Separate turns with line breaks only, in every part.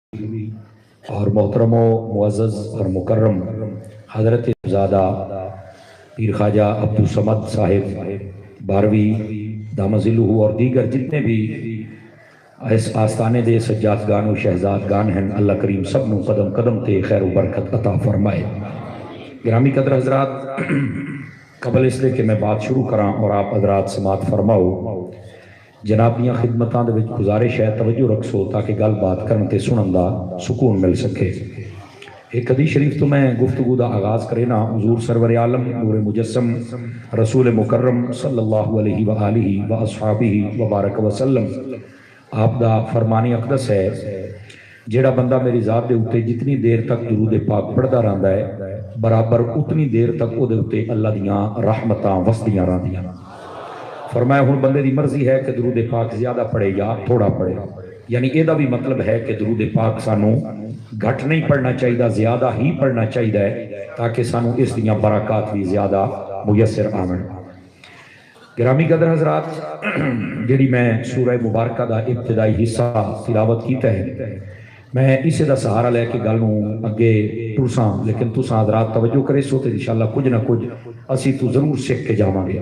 اور محترم و معزز اور مکرم حضرت زادہ پیر خواجہ عبدالصمد صاحب باروی دامت ظلہ اور دیگر جتنے بھی اس آستانے دے سجادگان و شہزادگان ہیں، اللہ کریم سب نو قدم قدم تے خیر و برکت عطا فرمائے۔ گرامی قدر حضرات، قبل اس لئے کہ میں بات شروع کراں اور آپ حضرات سماعت فرماؤ، جنابیاں خدمتاں دے وچ گزارش ہے توجہ رکھسو تاکہ گل بات کرن تے سنن دا سکون مل سکے۔ ایک حدیث شریف تو میں گفتگو دا آغاز کرے نا، حضور سرور عالم نور مجسم رسول مکرم صلی اللہ علیہ وآلہ واصحابہ وبارک وسلم آپ دا فرمانی اقدس ہے، جیڑا بندہ میری ذات دے اتے جتنی دیر تک درود پاک پڑھدا رہندا ہے برابر اتنی دیر تک او دے اتے اللہ دیاں رحمتاں وسدیاں رہندیاں۔ فرمایا ہن بندے دی مرضی ہے کہ درود پاک زیادہ پڑھے یا تھوڑا پڑھے، یعنی یہ دا بھی مطلب ہے کہ درود پاک سانو گھٹ نہیں پڑھنا چاہیے، زیادہ ہی پڑھنا چاہیے تاکہ سانو اس دیاں برکات بھی زیادہ میسر آمن۔ گرامی قدر حضرات، جڑی میں سورہ مبارکہ دا ابتدائی حصہ تلاوت کیتا ہے، میں اسے دا سہارا لے کے گل نوں اگے ٹرساں، لیکن تساں حضرات توجہ کرے سو تے انشاءاللہ کچھ نہ کچھ اسی تو ضرور سیکھ کے جاواں گے۔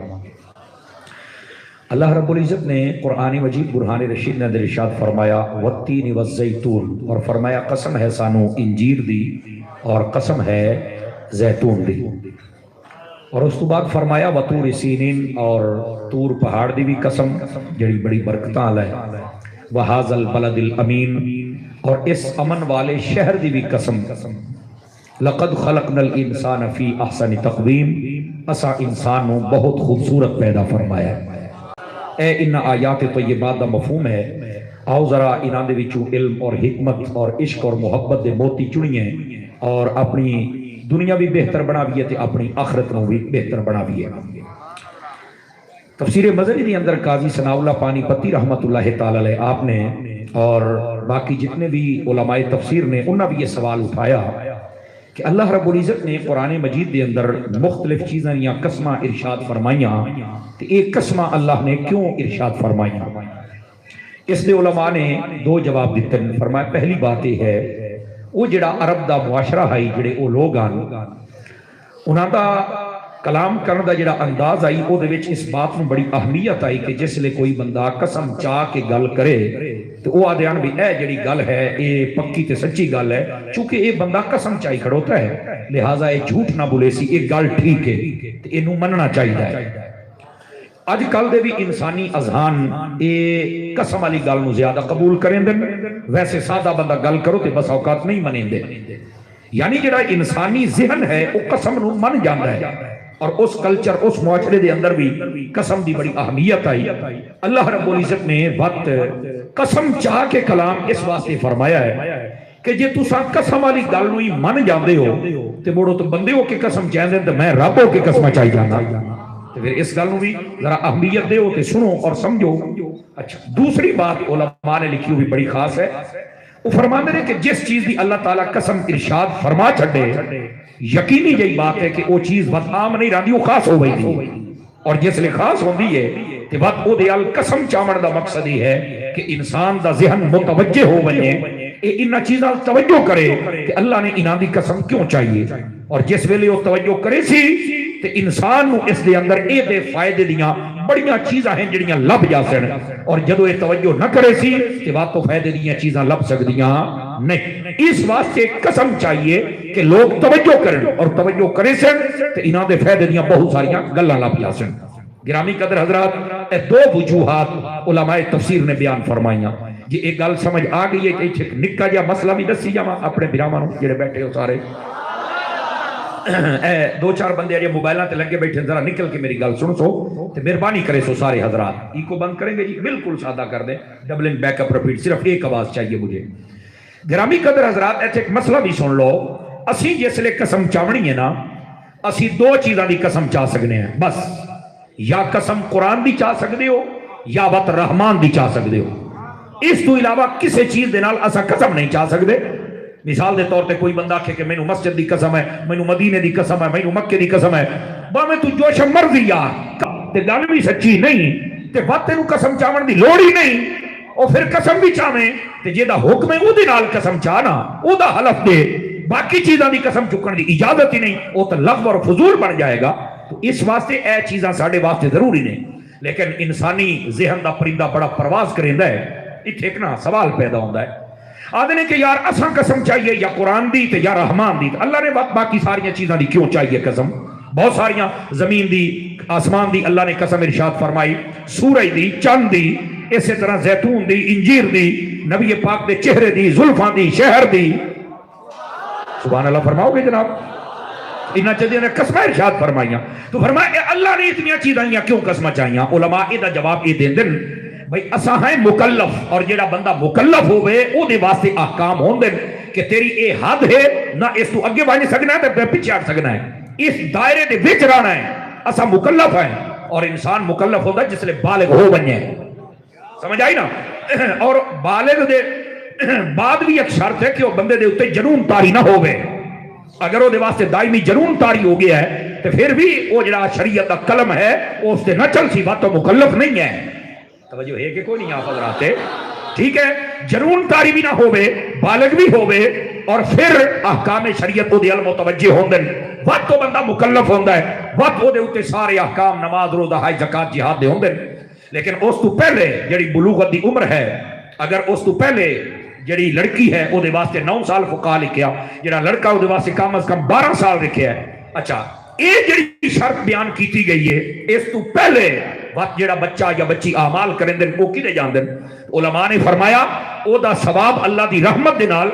اللہ رب العزت نے قرآن مجید برہان رشید نے ارشاد فرمایا والتین والزیتون، اور فرمایا قسم ہے سانو انجیر دی اور قسم ہے زیتون دی، اور اس تو بعد فرمایا وطور سینین، اور طور پہاڑ دی بھی قسم جڑی بڑی برکتاں ہے، وہذا البلد الامین، اور اس امن والے شہر دی بھی قسم، لقد خلقنا الانسان فی احسن تقویم، اسا انسان نو بہت خوبصورت پیدا فرمایا ہے۔ اے ان آیات طیبات دا مفہوم ہے، آؤ ذرا انہاں دے وچوں علم اور حکمت اور عشق اور محبت دے موتی چنیے اور اپنی دنیا بھی بہتر بناویے تے اپنی آخرت نو بھی بہتر بناویے۔ تفسیر مظہری دی اندر قاضی ثناء اللہ پانی پتی رحمت اللہ تعالی علیہ آپ نے اور باقی جتنے بھی علماء تفسیر نے انہاں بھی یہ سوال اٹھایا کہ اللہ رب العزت نے قرآن مجید دے اندر مختلف چیزاں یا قسمہ ارشاد فرمائیاں، تو ایک قسمہ اللہ نے کیوں ارشاد فرمائیاں؟ اس لئے علماء نے دو جواب دیتے ہیں۔ فرمایا پہلی بات یہ ہے، وہ جڑا عرب دا معاشرہ ہے، جڑے وہ لوگ آن انہاں دا کلام کرن دا جڑا انداز آئی، وہ دے وچ اس بات میں بڑی اہمیت آئی کہ جس لئے کوئی بندہ قسم چاہ کے گل کرے تو وہ آدھیان بھی اے جڑی گل ہے اے پکی تے سچی گل ہے، چونکہ اے بندہ قسم چاہی کھڑوتا ہے لہٰذا اے جھوٹ نہ بولے سی، اے گل ٹھیک ہے تے اینو مننا چاہیے ہے۔ اج کل دے بھی انسانی اذہان اے قسم والی گل نو زیادہ قبول کریں دے، ویسے سادہ بندہ گل کرو تے بس اوقات نہیں منیں دے، یعنی جڑا انسانی ذہن ہے وہ قسم نو من جاندا ہے، اور اس کلچر اس معاشرے دے اندر بھی قسم دی بڑی اہمیت آئی۔ اللہ رب العزت نے وقت قسم چاہ کے کلام اس واسطے فرمایا ہے کہ جے تساں قسم والی گل نو ہی من جاندے ہو تے موڑو تو بندے ہو کے قسم چاہندے تے میں رب ہو کے قسم چاہی جانا، تو پھر اس گل نو بھی ذرا اہمیت دے ہو تے سنو اور سمجھو۔ اچھا، دوسری بات علماء نے لکھی ہوئی بڑی خاص ہے، وہ فرماندے ہیں کہ جس چیز دی اللہ تعالیٰ قسم ارشاد فرما چھڑے، یقینی یہی بات ہے کہ وہ چیز بات عام نہیں رہتی، وہ خاص ہو گئی تھی، اور جس لئے خاص ہوندی ہے کہ بات او دیال قسم چامن دا مقصد ہی ہے کہ انسان دا ذہن متوجہ ہو بنے، انہا چیزاں توجہ کرے کہ اللہ نے انہاں دی قسم کیوں چاہیے، اور جس ویلے وہ توجہ کرے سی کہ انسان نو اس دے اندر اے دے فائدے دیاں بڑیاں چیزاں ہیں جڑیاں لب جا سن، اور جدو یہ توجہ نہ کرے سی کہ بات تو فائدے دیاں چیزاں لب سکدیاں نہیں۔ اس واسطے قسم چاہیے کہ لوگ توجہ کریں، اور توجہ کرے سن تو انہاں دے فائدے دیاں بہت ساریاں گلاں لب جا سن۔ گرامی قدر حضرات، اے دو وجوہات علماء تفسیر نے بیان فرمائیاں۔ یہ ایک گل سمجھ آ گئی ہے کہ ایک نکا جا مسئلہ بھی دسی جاواں اپنے بھراواں نوں جڑے بیٹھے ہو سارے، اے دو چار بندے اجے موبائلاں تے لگے بیٹھے، ذرا نکل کے میری گل سن سو تے مہربانی کرے سو سارے حضرات۔ ای کو بند کریں گے جی، بالکل سادہ کر دیں، ڈبلنگ بیک اپ رپیٹ، صرف ایک آواز چاہیے مجھے۔ گرامی قدر حضرات، ایتھے ایک مسئلہ بھی سن لو، اسی جس لئے قسم چاونی ہے نا، اسی دو چیزاں دی قسم چاہ سکنے ہیں بس، یا قسم قرآن دی چاہ سکتے ہو یا وط رحمان دی چاہ سکتے ہو، اس تو علاوہ کسی چیز دے نال اسا قسم نہیں چاہ سکتے۔ مثال دے طور تے کوئی بندہ کہے کہ میں نو مسجد دی قسم ہے، میں نو مدینے دی قسم ہے، میں نو مکے دی قسم ہے، میں تو جو مرضی یار تے گل بھی سچی نہیں تے وقت نو قسم چاون دی لوڑ ہی نہیں، اور پھر قسم بھی چاہے تو جہاں حکم ہے وہ قسم چاہنا وہ حلف دے، باقی چیزاں دی قسم چکن دی اجازت ہی نہیں، وہ تو لغو اور فضول بن جائے گا۔ تو اس واسطے اے چیزاں ساڈے واسطے ضروری نے۔ لیکن انسانی ذہن دا پرندہ بڑا پرواز کریندا ہے، اتنے ایک نا سوال پیدا ہوتا ہے، آدھے نے کہ یار اساں قسم چاہیے یا قرآن دی تے یا رحمان دی، اللہ نے باقی ساری چیزاں دی کیوں چاہیے قسم؟ بہت ساریاں زمین دی آسمان دی اللہ نے قسم ارشاد فرمائی، سورج دی، چند دی، اسی طرح زیتون دی، انجیر دی، نبی پاک دے چہرے دی، زلفاں دی، شہر دی، سبحان اللہ فرماؤ گے جناب؟ انہاں چیزیں نے قسمیں ارشاد فرمائیاں۔ تو فرمایا اللہ نے اتنی چیزاں کیوں قسمیں چاہیاں؟ علماء دا جواب یہ دین دن بھئی اساں ہیں مکلف، اور جیڑا بندہ مکلف ہوئے او دے واسطے احکام ہون دن کہ تیری اے حد ہے، نہ اس تو اگے بڑھ سکنا ہے تے پیچھے ہٹ سکنا ہے، اس دائرے دے وچ رہنا ہے۔ اساں مکلف ہیں، اور انسان مکلف ہوتا ہے جس لئے بالغ ہو بننے، سمجھ آئی نا؟ اور بالغ دے بعد بھی ایک شرط ہے کہ وہ بندے دے اتے جنون تاری نہ ہوئے۔ اگر وہ دے واسطے دائمی جنون تاری ہو گیا ہے تو پھر بھی وہ جڑا شریعت کا قلم ہے وہ اس سے نہ چل سی، بات تو مکلف نہیں ہے۔ توجہ ہے کہ کوئی نہیں آپ حضرات؟ ٹھیک ہے، جنون تاری بھی نہ ہوئے، بالغ بھی ہوئے، اور پھر احکام شریعت کو دے علم متوجہ ہوندن، وقت تو بندہ مکلف ہوندا ہے، وقت وہ دے اتے سارے احکام نماز روزہ حج زکات جہاد دے ہوندن۔ لیکن اس تو پہلے جڑی بلوغت دی عمر ہے، اگر اس تو پہلے جڑی لڑکی ہے وہ دے واسطے 9 سال فقہ لکھیا، جڑا لڑکا وہ دے واسطے کم از کم 12 سال لکھیا ہے۔ اچھا یہ جڑی شرط بیان کیتی گئی ہے، اس تو پہلے وقت جڑا بچہ یا بچی اعمال کریں دن وہ کدے جان دن؟ علماء نے فرمایا او دا ثواب اللہ دی رحمت دے نال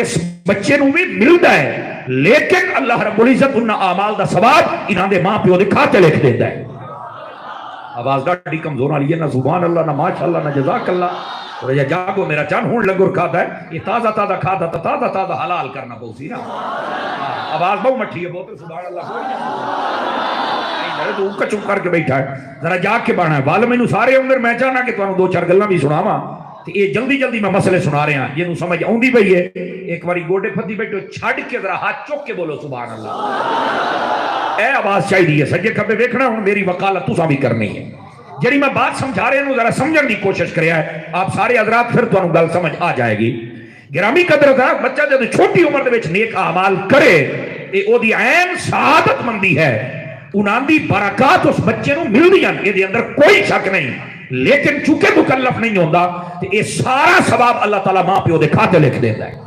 اس بچے نو بھی ملدا ہے، لیکن اللہ رب العزت انہاں اعمال دا ثواب انہاں دے ماں پیو دے کھاتے لکھ دیندا ہے۔ آواز ڈاڑی کمزور والی ہے، نہ سبحان اللہ، نہ ماشاءاللہ، نہ جزاک اللہ۔ اور یہ جاگو میرا جان ہون لگور کھاتا ہے، یہ تازہ تازہ کھاتا تو تازہ تازہ حلال کرنا پوسی نا۔ آواز بہت مٹھی ہے، بہت سبحان اللہ تو اوکا چپ کر کے بیٹھا ہے، ذرا جاگ کے بانا ہے۔ وال میں سارے اندر میں چاہنا کہ تمہیں 2-4 گلاں بھی سناواں، تو یہ جلدی جلدی میں مسئلے سنا رہے ہیں جنہوں سمجھ آؤندی پئی ہے۔ ایک باری گوڈے پھدی بیٹھو، چھڑ کے ذرا ہاتھ چوک کے بولو سبحان اللہ۔ اے آواز چاہیے ہے، سجے کھبے ویکھنا، ہوں میری وکالت تساں بھی کرنی ہے۔ جڑی میں بات سمجھا رہے ہیں ذرا سمجھن دی کوشش کریا ہے، آپ سارے حضرات پھر تو گل سمجھ آ جائے گی۔ گرامی قدر حضرات، بچہ جب چھوٹی عمر دے وچ نیک اعمال کرے، اے او دی عین سعادت مندی ہے، انہاں دی برکات اس بچے نو ملدیاں، اے دے اندر کوئی شک نہیں۔ لیکن چونکہ مکلف نہیں ہوندا تے اے سارا ثواب اللہ تعالیٰ ماں پیو دے کھاتے لکھ دیندا ہے۔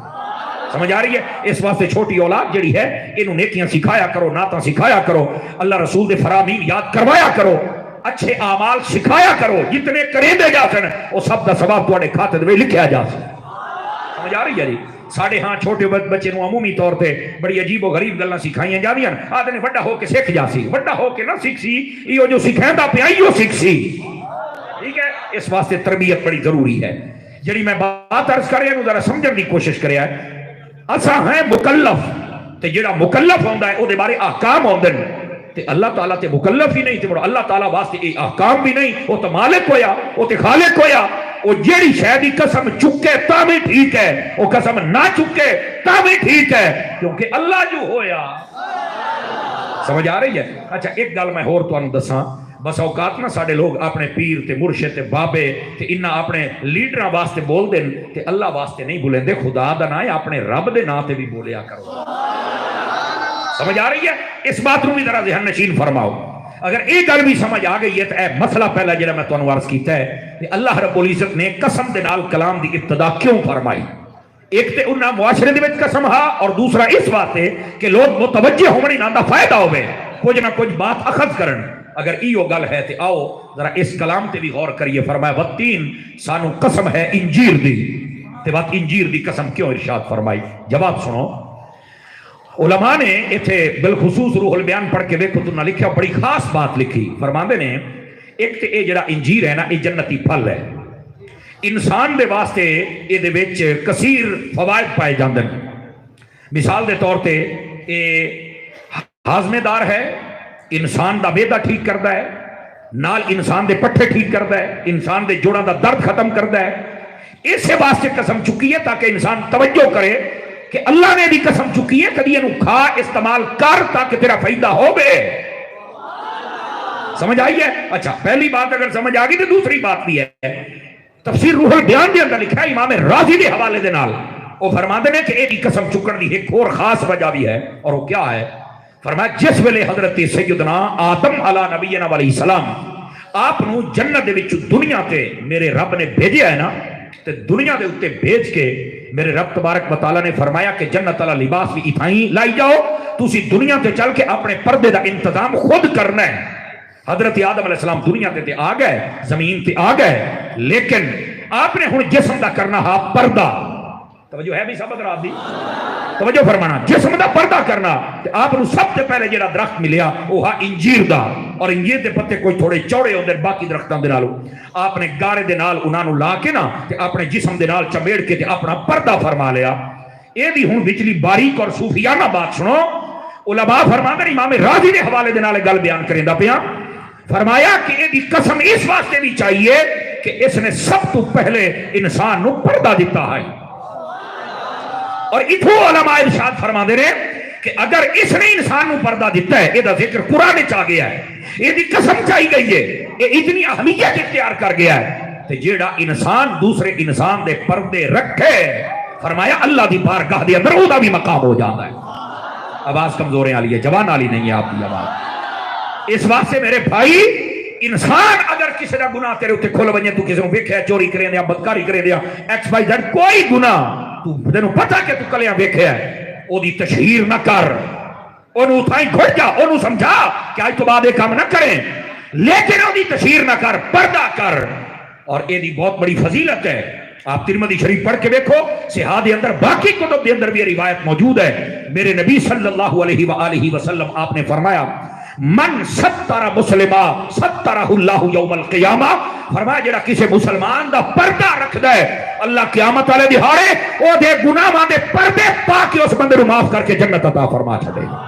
سمجھ آ رہی ہے؟ اس واسطے چھوٹی اولاد جڑی ہے انہوں نیکیاں سکھایا کرو، نعتاں سکھایا کرو، اللہ رسول دے فرامین یاد کروایا کرو، اچھے اعمال سکھایا کرو، جتنے کریں دے جا سن وہ سب دا ثواب تواڈے کھاتے دے لکھیا جا سن۔ سمجھ آ رہی ہے جی؟ ساڈے ہاں چھوٹے بچے نو عمومی طور تے بڑی عجیب و غریب گلاں سکھائیاں جاندیاں، آدھے نے وڈا ہو کے سکھ جاسی، وڈا ہو کے نہ سکھ سی، ایو جو سکھیندا پیا ایو سکھ سی۔ ٹھیک ہے، اس واسطے تربیت بڑی ضروری ہے۔ جڑی میں بات عرض کر رہا ہوں ذرا سمجھن دی کوشش کریا ہے۔ اساں ہیں مکلف، تے جڑا مکلف ہوندا ہے او دے بارے احکام ہوندے نے، تے اللہ تعالیٰ تے مکلف ہی نہیں، تے اللہ تعالیٰ واسطے اے احکام بھی نہیں، وہ تو مالک ہویا، وہ تے خالق ہویا۔ وہ جیڑی شے دی قسم چکے تا بھی ٹھیک ہے، وہ قسم نہ چکے تا بھی ٹھیک ہے، کیونکہ اللہ جو ہویا۔ سمجھ آ رہی ہے؟ اچھا ایک گل میں ہور تانوں دساں، بس اوقات نہ ساڈے لوگ اپنے پیر تے مرشد تے بابے تے انہاں اپنے لیڈراں واسطے بول دین تے اللہ واسطے نہیں بولیندے، خدا دا نام ہے اپنے رب دے نام تے بھی بولیا کرو۔ سمجھ آ رہی ہے؟ اس بات کو بھی ذرا ذہن نشین فرماؤ۔ اگر ایک گل بھی سمجھ آ گئی ہے تو اے مسئلہ پہلا جڑا میں تانوں عرض کیتا ہے کہ اللہ رب العزت نے قسم دے نال کلام دی ابتدا کیوں فرمائی؟ ایک تے انہاں معاشرے دے وچ قسم ہا، اور دوسرا اس واسطے کہ لوگ متوجہ ہون انہاں دا فائدہ ہوے، کچھ نہ کچھ بات اخذ کرن۔ اگر ایو گل ہے تے آؤ ذرا اس کلام تے بھی غور کریے۔ فرمایا وتین، سانو قسم ہے انجیر دی، تے بات انجیر دی قسم کیوں ارشاد فرمائی؟ جواب سنو۔ علماء نے اتھے بالخصوص روح البیان پڑھ کے دیکھو تو نہ لکھا، بڑی خاص بات لکھی۔ فرماندے نے ایک تے اے جڑا انجیر ہے نا، اے جنتی پھل ہے، انسان دے واسطے اے دے وچ کثیر فوائد پائے جاندے ہیں۔ مثال دے طور تے اے ہاضمے دار ہے، انسان دا معدہ ٹھیک کردا ہے، نال انسان دے پٹھے ٹھیک کردا ہے، انسان دے جوڑاں دا درد ختم کردا ہے۔ اسے واسطے قسم چکی ہے تاکہ انسان توجہ کرے کہ اللہ نے بھی قسم چکی ہے کدی اینو کھا استعمال کر تاکہ تیرا فائدہ ہو بے۔ سمجھ آئی ہے؟ اچھا پہلی بات اگر سمجھ آ گئی تو دوسری بات بھی ہے تفسیر روح البیان دے اندر لکھا ہے امام راضی دے حوالے دے نال وہ فرماندے نے کہ ایک قسم چکن دی ایک اور خاص وجہ بھی ہے، اور وہ کیا ہے؟ فرمایا جس ویلے حضرت سیدنا آدم علی نبینا علیہ السلام آپ نو جنت دے وچ دنیا تے میرے رب نے بھیجیا ہے نا، تے دنیا دے اوتے بھیج کے میرے رب تبارک و تعالی نے فرمایا کہ جنت والا لباس بھی اتھائی لائی جاؤ، تسی دنیا تے چل کے اپنے پردے دا انتظام خود کرنا ہے۔ حضرت آدم علیہ السلام دنیا تے آ گئے، زمین تے آ گئے، لیکن آپ نے ہن جسم دا کرنا ہا پردہ۔ توجہ ہے بھی سبق رات دی؟ توجہ فرمانا، جسم دا پردہ کرنا۔ آپ نے سب سے پہلے جڑا درخت ملیا وہ ہا انجیر دا، اور انجیر دے پتے کوئی تھوڑے چوڑے ہوندے باقی درختاں دے نالوں۔ آپ نے گارے دے نال انہاں نوں لا کے نا تے اپنے جسم دے نال چمیڑ کے تے اپنا پردہ فرما لیا۔ اے دی ہن وچلی باریک اور صوفیانہ بات سنو، علماء فرماندے نے، امام راضی دے حوالے دے نال گل بیان کریندا پیا، فرمایا کہ اے دی قسم اس واسطے بھی چاہیے کہ اس نے سب تو پہلے انسان نو پردہ دیتا ہے۔ اور اتھو علماء ارشاد فرماندے نے کہ اگر اس نے انسان نو پردہ دیتا ہے، یہ ذکر قرآن چاہ گیا ہے، یہ دی قسم چاہی گئی ہے، یہ اتنی اہمیت اختیار کر گیا ہے کہ جیڑا انسان دوسرے انسان دے پردے رکھے، فرمایا اللہ دی بارگاہ دے اندر وہ بھی مقام ہو جاتا ہے۔ آواز کمزوریں والی ہے، جوان والی نہیں ہے آپ کی آواز۔ اس واسطے میرے بھائی، انسان اگر کسی دا گناہ تیرے اتنے کھل بنیا، تو کسی نے ویکھیا چوری کریں دیا، بدکاری کریں دیا، ایکس وائی زیڈ کوئی گناہ تینوں پتا کہ تو کلیاں ویکھیا ہے، او دی تشہیر نہ کر، انہوں اتھائیں کھڑ جا، انہوں سمجھا کہ آج تو بعد ایک کام نہ کریں، لیکن او دی تشہیر نہ کر، پردہ کر۔ اور اے دی بہت بڑی فضیلت ہے۔ آپ ترمذی شریف پڑھ کے دیکھو، صحاح دے اندر باقی کتب دے اندر بھی روایت موجود ہے۔ میرے نبی صلی اللہ علیہ وآلہ وسلم آپ نے فرمایا، من ستر مسلمہ سترہ اللہ یوم القیامہ، فرمایا جڑا کسی مسلمان دا پردہ رکھ دے، اللہ قیامت والے دہاڑے او دے گناہاں دے پردے پا کے اس بندے نوں معاف کر کے جنت عطا فرما چھڑے گا۔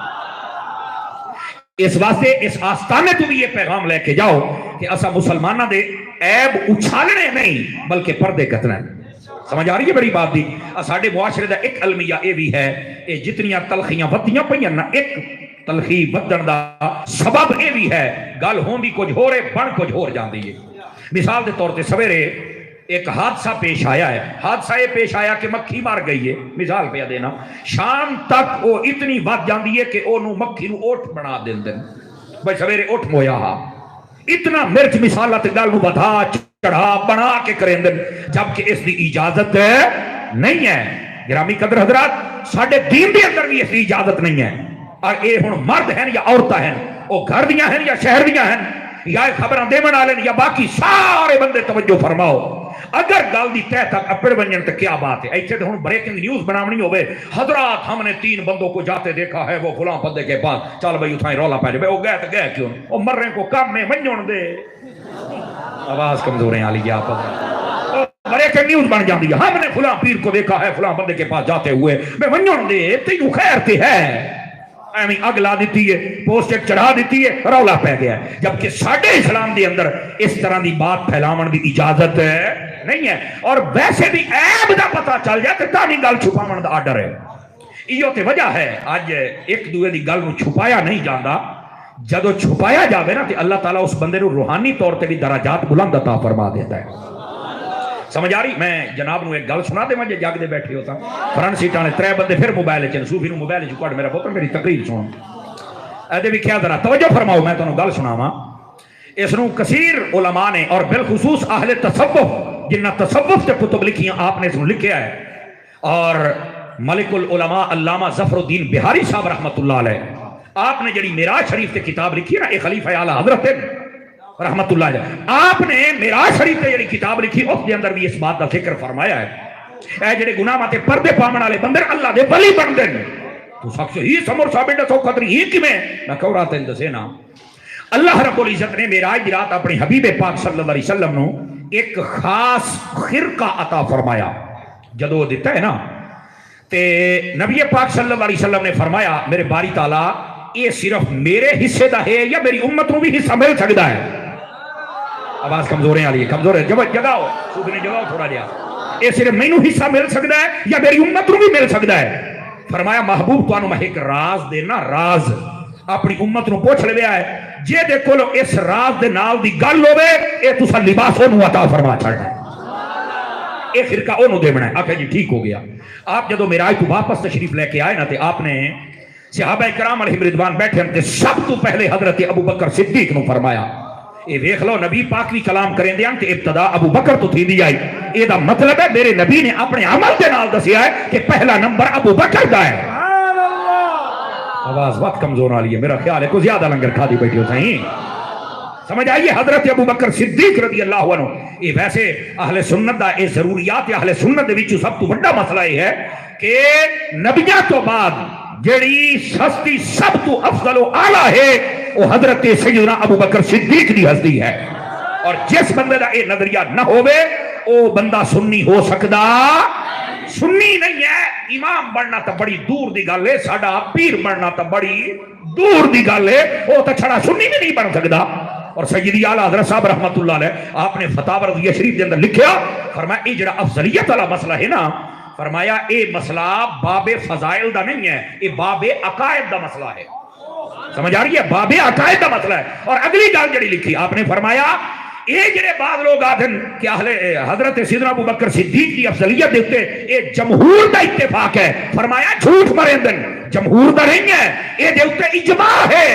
اس واسطے اس آستانے تو بھی یہ پیغام لے کے جاؤ کہ اسا مسلمانہ دے عیب اچھالنے نہیں بلکہ پردے کتنے۔ سمجھ آ رہی ہے بڑی بات دی؟ ساڈے معاشرے دا ایک المیہ اے بھی ہے، اے جتنیاں تلخیاں ودیاں پئیاں نا، ایک تلخی ودن دا سبب اے بھی ہے، گل ہوندی کچھ ہو رہے بن کچھ ہور جاندی ہے۔ مثال دے طور تے سویرے ایک حادثہ پیش آیا ہے، حادثہ یہ پیش آیا کہ مکھی مار گئی ہے، مثال پہ دینا، شام تک وہ اتنی ود جاندی ہے کہ انہوں مکھی نو اوٹ بنا دین دن، بھائی سویرے اوٹ مویا ہا، اتنا مرچ مثالت گل نو بتا چڑھا بنا کے کریں دن، جبکہ اس دی اجازت نہیں ہے۔ گرامی قدر حضرات، ساڑھے دین دی اندر بھی اس دی اجازت نہیں ہے۔ اور اے ہن مرد ہیں یا عورتہ ہیں، وہ گھر دیاں ہیں یا شہر دیاں ہیں، یا خبران دے منا لیں یا باقی سارے بندے توجہ فرماؤ، اگر گل دی تہ تک اپڑ بنجن تو کیا بات ہے؟ ایسے تو ہن بریکنگ نیوز بناونی ہوئے، حضرات ہم نے 3 بندوں کو جاتے دیکھا ہے وہ فلاں بندے کے پاس، چل بھائی اتھائیں رولا پہ جائے، وہ گئے تو گئے کیوں؟ وہ مرنے کو کام میں منجن دے۔ آواز کمزوریں آ لی آپ بریکنگ نیوز بن جاندی ہے، ہم نے فلاں پیر کو دیکھا ہے فلاں بندے کے پاس جاتے ہوئے، میں منجن دے تینوں خیر تے ہے، ایمی اگلا دیتی ہے، پوسٹ ایک چڑھا دیتی ہے، رولا پہ گیا ہے۔ جبکہ ساڑھے اسلام دی اندر اس طرح دی بات پھیلاون دی اجازت نہیں ہے، اور ویسے بھی عیب دا پتہ چل جائے تو نہیں گل چھپاون دا آرڈر ہے۔ یہ تے وجہ ہے آج ایک دوے دی گل نو چھپایا نہیں جاندا، جدو چھپایا جاوے نا تے اللہ تعالیٰ اس بندے نو روحانی طور تے بھی درجات بلند عطا فرما دیتا ہے۔ سمجھ آ رہی؟ میں جناب نو ایک گل سنا دے، مجھے جاگ دے بیٹھے ہوتا فرنٹ سیٹاں نے 3 بندے پھر موبائل چن صوفی نو موبائل چ کڈ میرا پتر میری تقریر سن اے بھی کیا ذرا توجہ فرماؤ، میں تانوں گل سناواں۔ اس نو کثیر علماء نے اور بالخصوص اہل تصوف جنہ تصوف تے کتب لکھیاں آپ نے اس نو لکھیا ہے، اور ملک العلماء علامہ ظفر الدین بہاری صاحب رحمت اللہ علیہ، آپ نے جڑی معراج شریف تے کتاب لکھی ہے نا، ایک خلیفہ اعلی حضرت رحمت اللہ علیہ، آپ نے معراج شریف تے جڑی کتاب لکھی اس دے اندر بھی اس بات کا ذکر فرمایا ہے، اے جڑے گناہ تے پردے پاون والے بندے اللہ دے ولی بندے نے، تو شخص ہی سمر ثابت دسو قدر ہی کیویں میں کہو رات دسے نا۔ اللہ رب العزت نے معراج دی رات اپنے حبیب پاک صلی اللہ علیہ وسلم نو ایک خاص خرقہ عطا فرمایا، جدو دیتا ہے نا تے نبی پاک صلی اللہ علیہ وسلم نے فرمایا میرے باری تعالیٰ یہ صرف میرے حصے دا ہے یا میری امت نو بھی حصہ مل سکتا ہے؟ آواز کمزوریں آ رہی ہے، کمزور ہے، جگاؤ سود نے جگاؤ تھوڑا جہا، یہ صرف مینو حصہ مل سکتا ہے یا میری امت نو بھی مل سکتا ہے؟ فرمایا محبوب تانوں میں ایک راز دینا، راز اپنی امت نو پوچھ لیا ہے، جے دے کولو اس راز دے نال دی گل ہوے اے تساں لباس نو عطا فرما چھڑنا۔ یہ فرقہ انہوں دینا ہے. آخر جی ٹھیک ہو گیا. آپ جدو معراج تو واپس تشریف لے کے آئے نا تے آپ نے صحابہ کرام علیہ رضوان بیٹھے ہیں تے سب تو پہلے حضرت ابو بکر صدیق نو فرمایا اے ویکھ لو نبی پاک بھی کلام کریں دے تے ابتدا ابو بکر تو تھی دی آئی. اے دا مطلب ہے میرے نبی نے اپنے عمل دے نال دسیا ہے کہ پہلا نمبر ابو بکر دا ہے. آواز بہت کمزور آ رہی ہے, میرا خیال ہے کو زیادہ لنگر کھا دی بیٹھی ہو صحیح. سمجھ آئیے حضرت ابو بکر صدیق رضی اللہ عنہ. یہ ویسے اہل سنت دا اے ضروریات اہل سنت دے وچوں سب تو بڑا مسئلہ یہ ہے کہ نبیوں تو بعد جڑی ہستی سب تو افضل و اعلیٰ ہے وہ حضرت سیدنا ابو بکر صدیق دی ہستی ہے. اور جس بندے دا یہ نظریہ نہ ہوئے وہ بندہ سنی ہو سکدا سنی نہیں ہے. امام بننا تو بڑی دور دی گل ہے, ساڈا پیر بننا تو بڑی دور دی گل ہے, وہ تو چھڑا سنی بھی نہیں بن سکدا. اور سیدی اعلیٰ حضرت صاحب رحمت اللہ علیہ آپ نے فتاوی رضویہ شریف کے اندر لکھیا, فرمایا یہ جڑا افضلیت والا مسئلہ ہے نا, فرمایا اے مسئلہ باب فضائل دا نہیں ہے, اے باب عقائد دا مسئلہ ہے. سمجھ آ رہی ہے, باب عقائد دا مسئلہ ہے. اور اگلی گل جڑی لکھی آپ نے فرمایا یہ جڑے بعض لوگ آدھن کہ حضرت سیدنا ابو بکر صدیق کی افضلیت دیتے یہ جمہور دا اتفاق ہے. فرمایا جھوٹ مرندن, جمہور دا نہیں ہے, یہ دیتے اجماع ہے.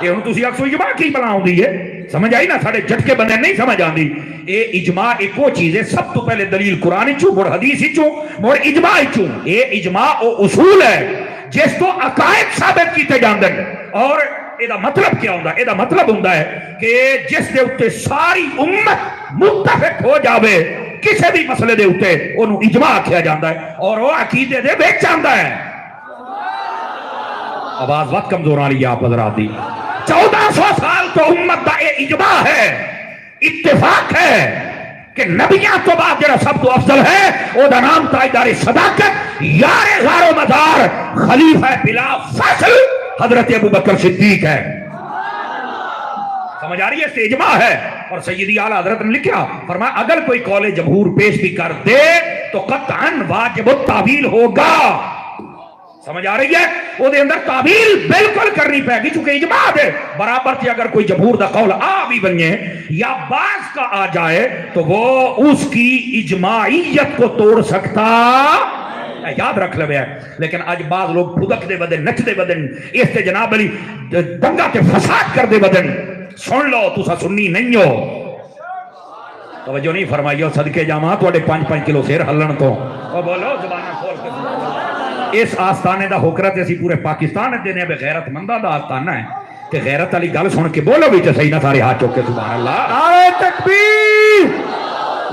یہ ہوں تسی اکسو اجماع کی بنا ہوں دی ہے, سمجھ آئی نا, ساڑھے جھٹکے بندے نہیں سمجھ آن دی. اے اجماع ایک وہ چیز ہے سب تو پہلے دلیل قرآن چوں مڑ حدیث چوں مڑ اجماع چوں. اے اجماع او اصول ہے جس تو عقائد ثابت کیتے جاندن. اور اے دا مطلب کیا ہوندا ہے؟ اے دا مطلب ہوندا ہے کہ جس دے اتے ساری امت متفق ہو جاوے کسی بھی مسئلے دے اتے انہوں اجماع کیا جاندہ ہے اور وہ عقیدے دے بیچ جاندہ ہے. آواز وقت کمزور آ رہی ہے آپ حضرات دی. 1400 سال تو امت دا اے اجماع ہے, اتفاق ہے کہ نبیاں تو بعد جڑا سب تو افضل ہے او دا نام تاجدار صداقت یار غار و مدار خلیفہ بلا فصل حضرت ابو بکر صدیق ہے. سمجھ آ رہی ہے, اس سے اجماع ہے. اور سیدی اعلیٰ حضرت نے لکھا, فرمایا اگر کوئی قول جمہور پیش بھی کر دے تو قطعاً واجب التعویل ہوگا. سمجھ آ رہی ہے, وہ دے اندر تعویل بالکل کرنی پائے گی چونکہ اجماع ہے. برابر تھی اگر کوئی جمہور دا قول آ بھی بنے یا بعض کا آ جائے تو وہ اس کی اجماعیت کو توڑ سکتا یاد رکھ لے. لیکن آج بعض لوگ پھدک دے بدن نچ دے بدن اس تے جناب علی دنگا تے فساد کر دے بدن. سن لو تسا سنی نہیں ہو. توجہ نہیں فرمائی ہو, صدقے جاواں تواڈے 5-5 کلو سیر ہلن تو او بولو زباناں کھول کے. اس آستانے دا حکرت اسی پورے پاکستان دینے بے غیرت مندہ دا آستانہ ہے کہ غیرت علی گل سن کے بولو بھی تے صحیح نہ سارے ہاتھ چوک کے سبحان اللہ.
نعرہ تکبیر,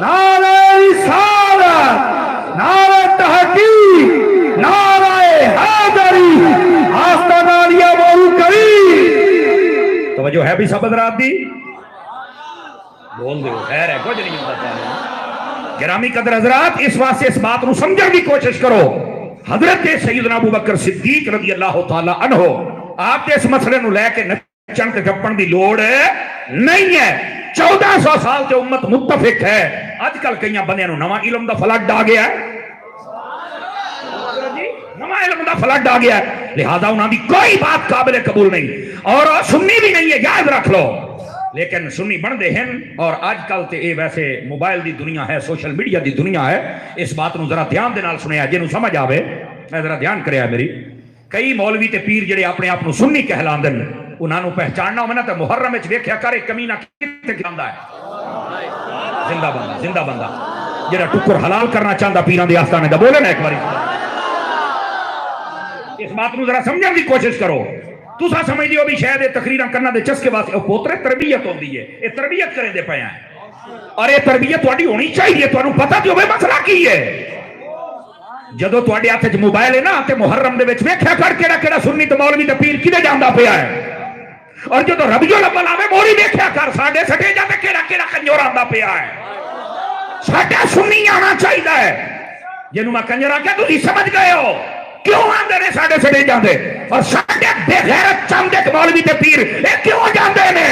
نعرہ رسالت, نعرہ تحقیق, نعرہ حیدری, آستانہ علیہ بولو کریم.
توجہ ہے بھی سب حضرات دی بول دے خیر ہے کچھ نہیں ہوتا. گرامی قدر حضرات اس واسطے اس بات نو سمجھنے کی کوشش کرو. حضرت سیدنا ابو بکر صدیق رضی اللہ تعالی عنہ آپ کے اس مسئلے نو لے کے نچن تے ٹپن دی لوڑ نہیں ہے. 1400 سال تے امت متفق ہے. آج کل کئی بندیاں نو نواں علم دا فلڈ آ گیا ہے, نواں علم دا فلڈ آ گیا ہے, لہذا انہاں دی کوئی بات قابل قبول نہیں اور سنی بھی نہیں ہے, یاد رکھ لو. لیکن سنی بن دے ہیں. اور آج کل تے اے ویسے موبائل دی دنیا ہے, سوشل میڈیا دی دنیا ہے. اس بات نو ذرا دھیان دے نال سنیا جے نو سمجھ آوے, میں ذرا دھیان کریا میری. کئی مولوی تے پیر جڑے اپنے آپ نو سنی کہلاندن انہاں نو پہچاننا ہونا تے محرم وچ ویکھیا کرے کمینہ کتے کھاندا ہے. زندہ بندہ, زندہ بندہ جڑا ٹکر حلال کرنا چاہندا پیراں دے آستانے دا, بولے نا ایک باری. اس بات نو ذرا سمجھن دی کوشش کرو. تسا سمجھ دیو بھی شاید تقریراں کرنا دے چسکے واسطے او پوترے تربیت ہوندی ہے, اے تربیت کرے دے پے ہیں اور اے تربیت تہاڈی ہونی چاہیے. تانوں پتہ تے ہوے مسئلہ کی ہے. جدوں تہاڈے ہاتھ وچ موبائل ہے نا تے محرم دے وچ ویکھیا کر کیڑا کیڑا سنی تے مولوی تے پیر کدے جاندا پیا ہے. اور جدوں ربیع الاول آوے موری ویکھیا کر ساڈے سٹے جاندے کیڑا کیڑا کنجور آندا پیا ہے. ساڈا سنی آنا چاہیے ہے. جنوں میں کنجر آکھیا تسی سمجھ گئے ہو کیوں آندے نے ساڈے سٹے جاندے, اور ساڈے بے غیرت چاندے مولوی تے پیر اے کیوں جاندے نے.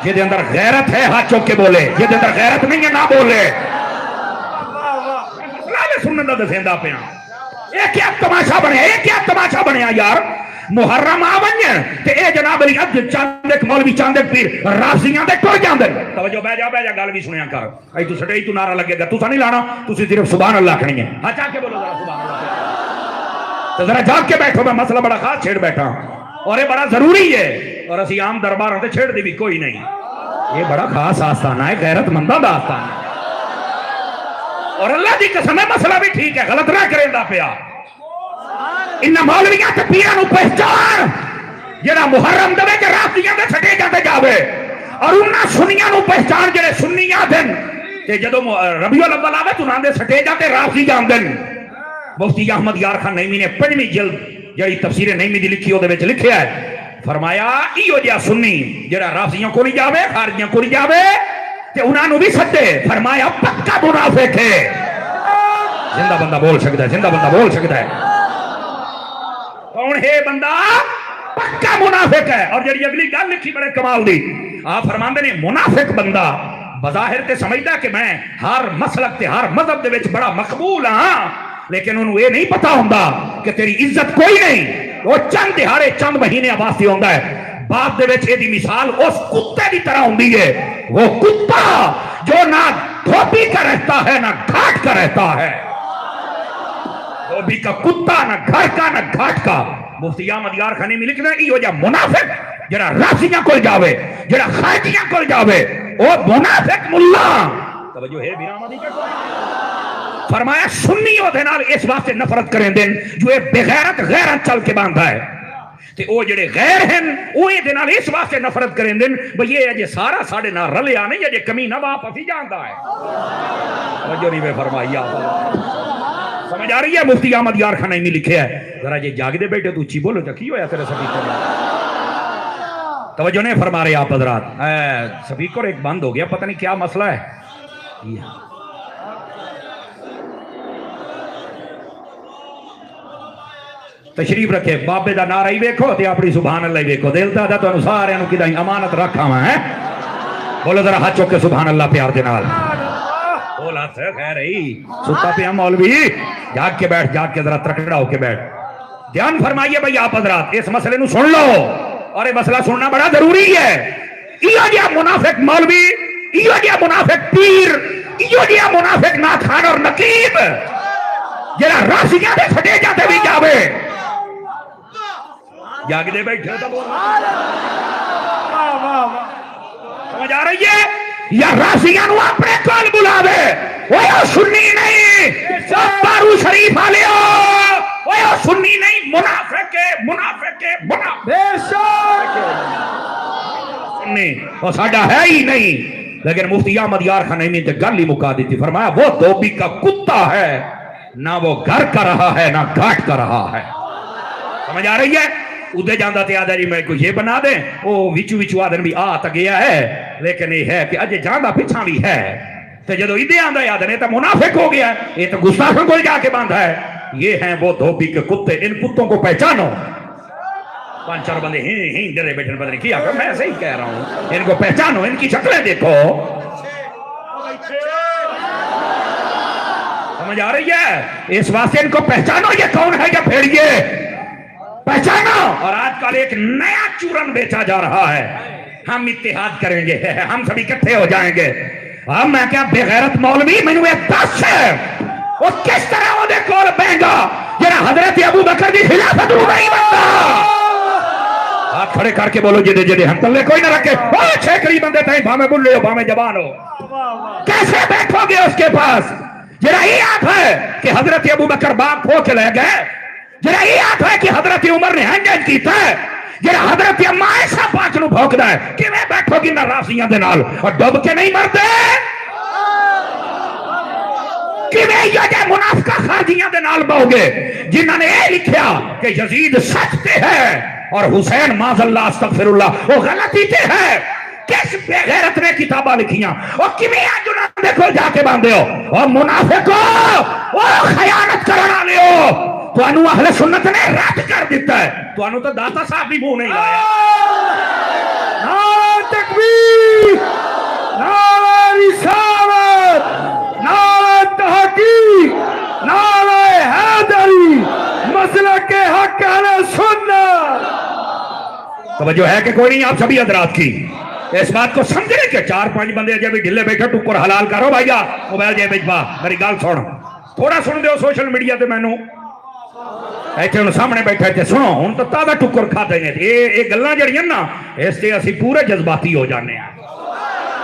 جے اندر غیرت ہے ہاتھ چوک کے بولے, جے اندر غیرت نہیں ہے نہ بولے. سنن دا دسیندا پیا. اے کیا تماشا بنیا, اے کیا تماشا بنیا یار. محرم آ ونجن تے اے جناب علی اج چاند ایک مولوی چاند ایک پیر رافضیاں دے ٹر جاندے توجہ بہ جا گل بھی سنیا کر ائی تو سٹے تو نعرہ لگے گا تو نہیں لانا تسی صرف سبحان اللہ کہنی ہے ہاں چا کے بولو ذرا سبحان اللہ تو ذرا جاگ کے بیٹھو میں مسئلہ بڑا خاص چھیڑ بیٹھا اور یہ بڑا ضروری ہے اور اسی عام درباروں تے چھیڑ دی بھی کوئی نہیں یہ بڑا خاص آستانہ ہے غیرت منداں دا آستانہ اور اللہ دی قسم ہے مسئلہ بھی ٹھیک ہے غلط نہ کریں دا پیا ان مولویاں تے پیراں نو پہچان جڑا محرم دے وچ رافضیاں دے چھٹے جاندے جاوے اور انہاں سنیاں نو پہچان جڑے سنیاں دن تے جدوں ربیع الاول آوے تو انہاں دے چھٹے جاندے رافضی جاندن مفتی احمد یار خان نعیمی نے 5ویں جلد جڑی تفسیر نعیمی دی لکھی او دے وچ لکھیا ہے فرمایا ایو جیا سنی جڑا رافضیاں کو نہیں جاوے خارجیاں کو نہیں جاوے تے انہاں نو بھی سدے فرمایا پکا منافق ہے زندہ بندہ بول سکتا ہے زندہ بندہ بول سکتا ہے کون ہے بندہ پکا منافق ہے اور جڑی اگلی گل لکھی بڑے کمال دی آپ فرماندے نے منافق بندہ بظاہر تے سمجھدا کہ میں ہر مسلک تے ہر مذہب دے وچ بڑا مقبول ہاں لیکن انہوں یہ نہیں پتا ہوندا کہ تیری عزت کوئی نہیں وہ چند دہاڑے چند مہینے واسطے ہوندا ہے بعد دے وچ دی مثال اس کتے دی طرح ہوندی ہے وہ کتا جو نہ دھوبی کا رہتا ہے نہ گھاٹ کا رہتا ہے دھوبی کا کتا نہ گھر کا نہ گھاٹ کا مفتی احمد یار خانی میں لکھنا یہ جو منافق جڑا رافضیاں کول جاوے جڑا خارجیاں کول جاوے وہ منافق ملا توجہ ہے بیرامدی کا فرمایا سنیوں دے نال اس واسطے نفرت کریں دن جو اے بغیرت غیرت چل کے باندھا ہے تے او جڑے غیر ہیں اوے دے نال اس واسطے نفرت کریں دن بھئی یہ اجے سارا ساڈے نال رلیا نہیں اجے کمینہ واپس ہی جاندا ہے توجہ نہیں میں فرمائی آپ سمجھ آ رہی ہے مفتی احمد یار خان نے لکھیا ہے ذرا یہ جاگ دے بیٹھے تو اچھی بولو تو کی ہویا تیرے سپیکر توجہ نہیں فرما رہے آپ حضرات سپیکر ایک بند ہو گیا پتہ نہیں کیا مسئلہ ہے تشریف رکھے بابے دا نعرہ ہی ویکھو تے اپنی سبحان اللہ ہی ویکھو دل دا تانوں سارے نوں کدی امانت رکھا وا ہے بولو ذرا ہاتھ چوک کے سبحان اللہ پیار دے نال بول ہاتھ خیر ہی ستا پیا مولوی جاگ کے بیٹھ جاگ کے ذرا ترکڑا ہو کے بیٹھ دھیان فرمائیے بھائی آپ حضرات اس مسئلے نو سن لو اور یہ مسئلہ سننا بڑا ضروری ہے ایو جیا منافق مولوی ایو جیا منافق پیر ایو جیا منافق ناخان اور نقیب جڑا راسیاں دے چھٹے جاتے بھی جاوے جاگ دے بیٹھے تو بول سمجھ آ رہی ہے یا راسیاں نو اپنے کول بلاوے وہ سنی نہیں سب بارو شریف آلے ہو وہ سنی نہیں منافق ہے منافق ہے بے شک سنی وہ ساڈا ہے ہی نہیں لیکن مفتی احمد یار خان نے گل ہی مکا دی تھی فرمایا وہ دھوبی کا کتا ہے نہ وہ گھر کا رہا ہے نہ گھاٹ کا رہا ہے سمجھ آ رہی ہے ادھے جاندہ تے آدھا جی میں کو یہ بنا دیں وہ وچو وچو آدھن بھی آتا گیا ہے لیکن یہ ہے کہ اجے جاندہ پچھا بھی ہے تو جدو ادھے آندہ یادن یہ تو منافق ہو گیا ہے یہ تو گستاخوں کو جا کے باندھا ہے یہ ہیں وہ دھوبی کے کتے ان کتوں کو پہچانو 5-4 بندے ہی ڈرے بیٹھے پتہ نہیں کیا میں ایسے ہی کہہ رہا ہوں ان کو پہچانو ان کی شکلیں دیکھو سمجھ آ رہی ہے اس واسطے ان کو پہچانو یہ کون ہے یا بھیڑیے پہچانو اور آج کل ایک نیا چورن بیچا جا رہا ہے ہم اتحاد کریں گے ہم سب اکٹھے ہو جائیں گے اب میں کیا بے غیرت مولوی میں نے ایک دس ہے وہ کس طرح وہ دے کول بہنگا جنہا حضرت ابو بکر دی خلافت رو نہیں بنتا ہاتھ کھڑے کر کے بولو جدے جدے ہم تلے کوئی نہ رکھے وہ چھیکڑی بندے تھے بھامے بلے ہو بھامے جبان ہو کیسے بیٹھو گے اس کے پاس جنہا یہ آت ہے کہ حضرت ابو بکر باپ ہو کے لے گئے جنہا یہ آت ہے کہ حضرت عمر نے ہنجن کیتا ہے جنہا حضرت اما ایسا پاک نو بھوک دا ہے کہ میں بیٹھو گی نہ راسیاں دے نال اور ڈب کے نہیں مردے کہ میں یہ منافقہ خارجیاں دے نال باؤ گے جنہاں نے یہ لکھیا کہ یزید سچتے ہیں اور حسین معاذ اللہ استغفر اللہ وہ غلطی تے ہے کس بے غیرت نے کتابہ لکھیاں اور کمی آجونا دیکھو جا کے باندھے ہو اور منافقو وہ خیانت کرنا لے ہو تو انو اہل سنت نے رد کر دیتا ہے تو انو تو داتا صاحب بھی منہ نہیں لایا
نعرہ تکبیر نعرہ رسالت نعرہ تحقیق نعرہ حیدری مسلک حق اہل سنت
توجہ ہے کہ کوئی نہیں آپ سبھی حضرات کی اس بات کو سمجھنے کے 4-5 بندے اجے بھی ڈھلے بیٹھے ٹکر حلال کرو بھائی موبائل جے بچوا میری گل سن تھوڑا سن دیو سوشل میڈیا تے مینوں ایتھے ہن سامنے بیٹھے تے سنو ہن تو تازہ ٹکر کھا دے نے یہ گلاں جڑیاں نا اس تے اسی پورے جذباتی ہو جانے ہیں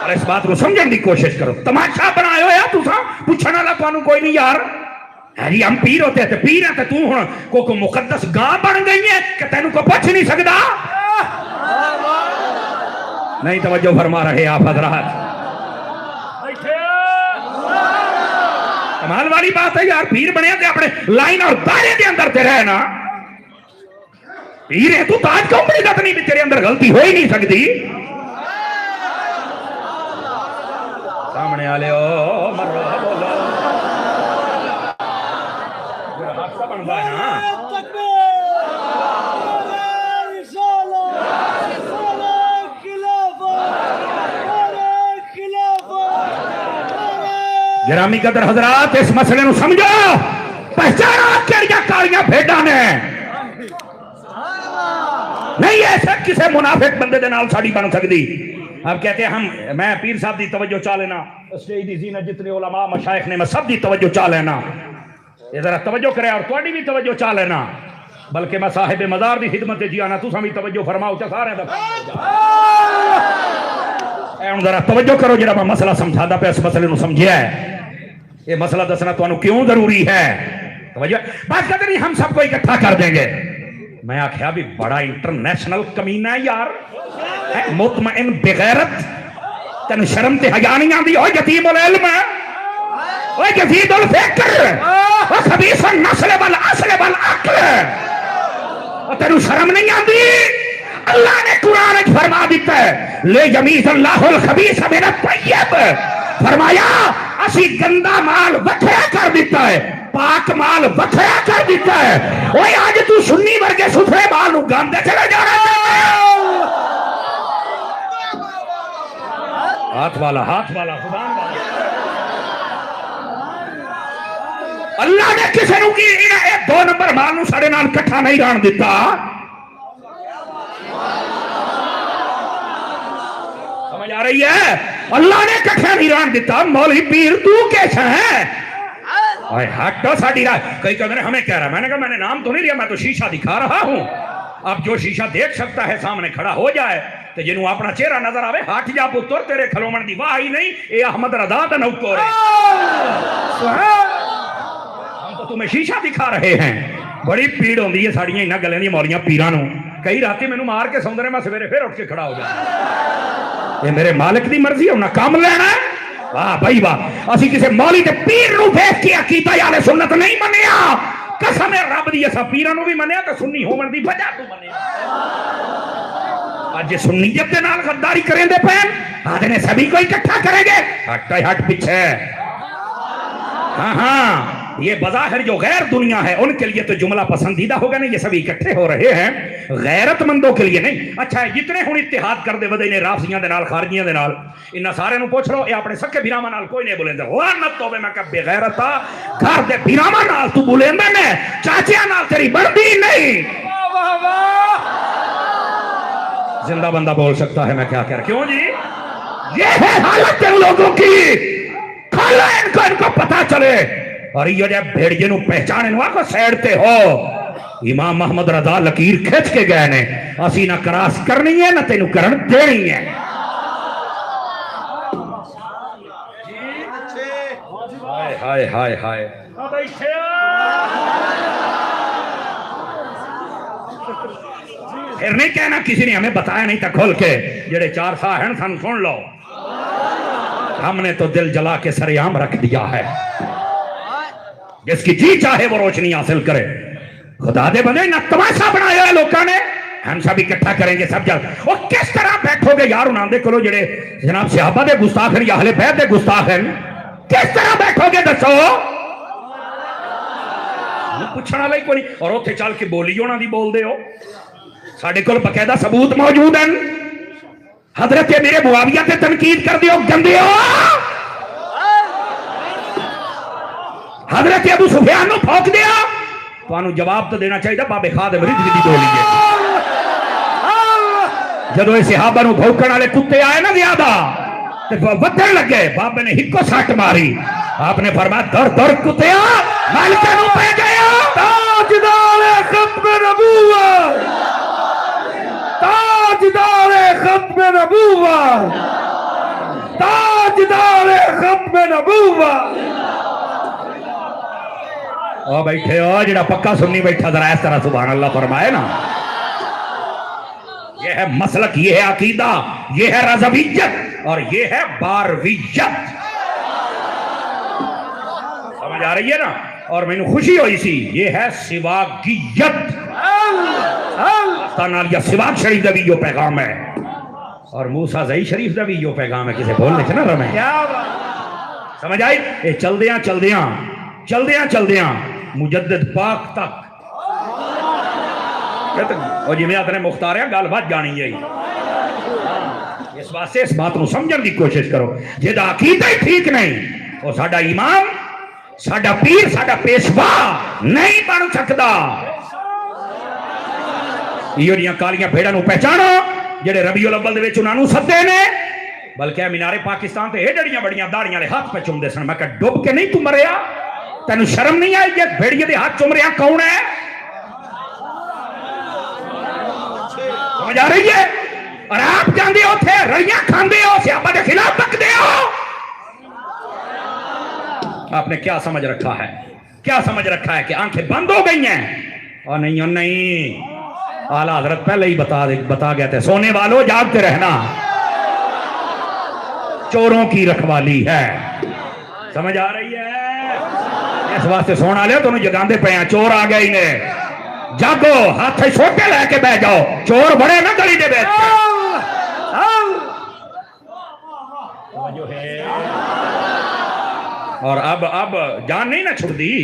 اور اس بات کو سمجھن دی کوشش کرو تماشا بنایا ہویا تساں پوچھن والا تانوں کوئی نہیں یار جی ہم پیر ہوتے ہیں پیر ہیں تو ہن کو مقدس گاں بن گئی ہے کہ تینوں کو پوچھ نہیں سکدا نہیں توجہ فرما رہے آپ حضرات کمال والی بات ہے یار پیر بنے تھے اپنے لائن اور دائرے کے اندر تے رہنا پیر ہے تو تاج کیوں بڑی گت نہیں تیرے اندر غلطی ہو ہی نہیں سکتی سامنے والے او مرو بولو حادثہ بنتا ہے نا گرامی قدر حضرات اس مسئلے نو سمجھو پہچانا کیڑیاں کالیاں بھیڈاں نے نہیں ایسے کسے منافق بندے دے نال ساڑی بن سکتی اب کہتے ہیں میں پیر صاحب دی توجہ چاہ لینا اسٹیج دی زینت جتنے علماء مشائخ نے میں سب دی توجہ چاہ لینا یہ ذرا توجہ کرے اور تواڈی بھی توجہ چاہ لینا بلکہ میں صاحب مزار دی خدمت جی آنا تساں بھی توجہ فرماؤ چا سارے ذرا توجہ کرو جڑا میں مسئلہ سمجھادا پہ اس مسئلے نو سمجھیا ہے یہ مسئلہ دسنا تو کیوں ضروری ہے توجہ بات کرتے نہیں ہم سب کو اکٹھا کر دیں گے میں آخیا بھی بڑا انٹرنیشنل کمینہ ہے یار مطمئن بغیرت تین شرم تے حیا نہیں آندی او یتیم العلم او جدید الفکر او خبیث النسل والاصل والعقل او تینو شرم نہیں آندی اللہ نے قرآن اچ فرما دیتا ہے لے یمیز اللہ الخبیث من الطیب فرمایا اسی گندا مال وکھرا کر دیتا ہے پاک مال وکھرا کر دیتا ہے اوے آج تو سنی ورگے ستھرے مال نو گاندے چلے جا رہا ہے ہاتھ والا سبحان اللہ اللہ نے کسے نو کی ایک 2 نمبر مال نو ساڑے نال کٹھا نہیں ران دیتا سمجھ آ رہی ہے اللہ نے کٹھا نہیں ران دیتا مولوی پیر تو کیسا ہے ہٹو ساڑی رہا کئی کہتے ہیں ہمیں کہہ رہا ہے میں نے کہا میں نے نام تو نہیں لیا میں تو شیشہ دکھا رہا ہوں اب جو شیشہ دیکھ سکتا ہے سامنے کھڑا ہو جائے تو جنہوں اپنا چہرہ نظر آوے ہٹ جا پتر تیرے کھلومن دی واہ ہی نہیں اے احمد رضا دا نوکو رہے ہم تو تمہیں شیشہ دکھا رہے ہیں بڑی پیڑ ہوندی ہے ساڑیاں انہاں گلیں دی مولیاں پیرانوں کئی راتی میں نو مار کے سوندرے میں سویرے پھر اٹھ کے کھڑا ہو جائے یہ میرے مالک دی مرضی ہے انہاں کام لینا ہے واہ بھائی واہ اسی کسے مولی دے پیر نو دیکھ کے عقیدہ یال سنت نہیں منیا قسم رب دی اسا پیراں نو بھی منیا تے سنی ہون دی وجہ تو منیا آج سنیت دے نال غداری کریں دے پین آدھے نے سبھی کو اکٹھا کریں گے ہٹ پیچھے ہاں یہ بظاہر جو غیر دنیا ہے ان کے لیے تو جملہ پسندیدہ ہوگا نہیں یہ سبھی اکٹھے ہو رہے ہیں غیرت مندوں کے لیے نہیں اچھا ہے جتنے ہوں اتحاد کر دے ودے نے رافضیاں دے نال خارجیاں دے نال انہاں سارے نو پوچھ لو اے اپنے سکے بھراواں نال کوئی نہیں بولیندا لعنت ہوے میں کہ بے غیرتا گھر دے بھراواں نال تو بولیندا نے چاچیاں نال تیری بردی نہیں واہ واہ زندہ بندہ بول سکتا ہے میں کیا کہہ رہا کیوں جی یہ ہے حالت ان لوگوں کی کھالا ان کو پتہ چلے اور یہ جب بھیڑیے نو پہچانے نو آکو سیڑتے ہو امام محمد رضا لکیر کھچ کے گئے نے اسی نہ کراس کرنی ہے نہ تینو کرن دینی ہے ہائے ہائے ہائے پھر نہیں کہنا کسی نے ہمیں بتایا نہیں تھا کھول کے جڑے 4 سا ہیں سن سن لو ہم نے تو دل جلا کے سریام رکھ دیا ہے جس کی جی چاہے وہ روشنی حاصل کرے خدا دے بندے نہ تماشا بنایا ہے لوگوں نے ہم سب اکٹھا کریں گے سب جل وہ کس طرح بیٹھو گے یار انہاں دے کلو جڑے جناب صحابہ دے گستاخ ہیں یا اہل بیت دے گستاخ ہیں کس طرح بیٹھو گے دسو پوچھنا لئی کوئی اور اوتھے چل کے بولی انہاں دی بول دے ہو ساڈے کول باقاعدہ ثبوت موجود ہیں حضرت میرے معاویہ تے تنقید کر دیو گندے ہو حضرت ابو سفیان نو پھونک دیا تو انو جواب تو دینا چاہیے بابے خادم رضوی دی بولی ہے جدو یہ صحابہ نو بھوکن والے کتے آئے نا زیادہ ودن لگے، بابے نے ہکو سٹ ماری، آپ نے فرمایا در در کتیا مالکہ نو پہ گیا۔
تاجدار ختم نبوت، تاجدار ختم نبوت، تاجدار ختم نبوت۔
او بیٹھے ہو جڑا پکا سنی بیٹھا ذرا اس طرح سبحان اللہ فرمائے نا۔ یہ ہے مسلک، یہ ہے عقیدہ، یہ ہے رضویت اور یہ ہے بارویت۔ سمجھ آ رہی ہے نا؟ اور میں نے خوشی ہوئی سی، یہ ہے سواگیت۔ یا سواگ شریف دا بھی جو پیغام ہے اور موسیٰ زئی شریف دا بھی جو پیغام ہے، کسے بولنے چنا رہا میں سمجھ آئی؟ اے چل دیاں مجدد پاک تک اور جی میں اپنے مختار ہے گال بات جانی ہے، اس واسطے اس بات کو سمجھن دی کوشش کرو۔ جیدہ عقیدہ ہی ٹھیک نہیں وہ ساڈا امام، ساڈا پیر، ساڈا پیشوا نہیں بن سکتا۔ یہ جیاں کالیاں بھیڑاں نو پہچانو جڑے ربیع الاول دے وچ انہاں نو سدے نے، بلکہ مینار پاکستان تے اے جڑیاں بڑیاں داڑیاں والے ہاتھ پہ چومدے سن۔ میں کہ ڈوب کے نہیں تو مریا؟ تینوں شرم نہیں آئی جے بھیڑیے دے ہاتھ چوم رہا کون ہے؟ سمجھ آ رہی ہے؟ اور آپ جاندے ہو تھے رڑیاں کھاندے ہو، صحابہ دے خلاف بکدے ہو۔ آپ نے کیا سمجھ رکھا ہے؟ کیا سمجھ رکھا ہے کہ آنکھیں بند ہو گئی ہیں؟ اور نہیں اعلیٰ حضرت پہلے ہی بتا گیا تھے، سونے والوں جاگتے رہنا، چوروں کی رکھوالی ہے۔ سمجھ آ رہی ہے؟ اس واسطے سونا لے تو جگاندے پہ ہیں، چور آ گئے انہیں جاگو، ہاتھ چھوٹے لے کے بہ جاؤ، چور بڑے نا گلی دے بیٹھ کے۔ اور اب جان نہیں نہ چھڑ دی،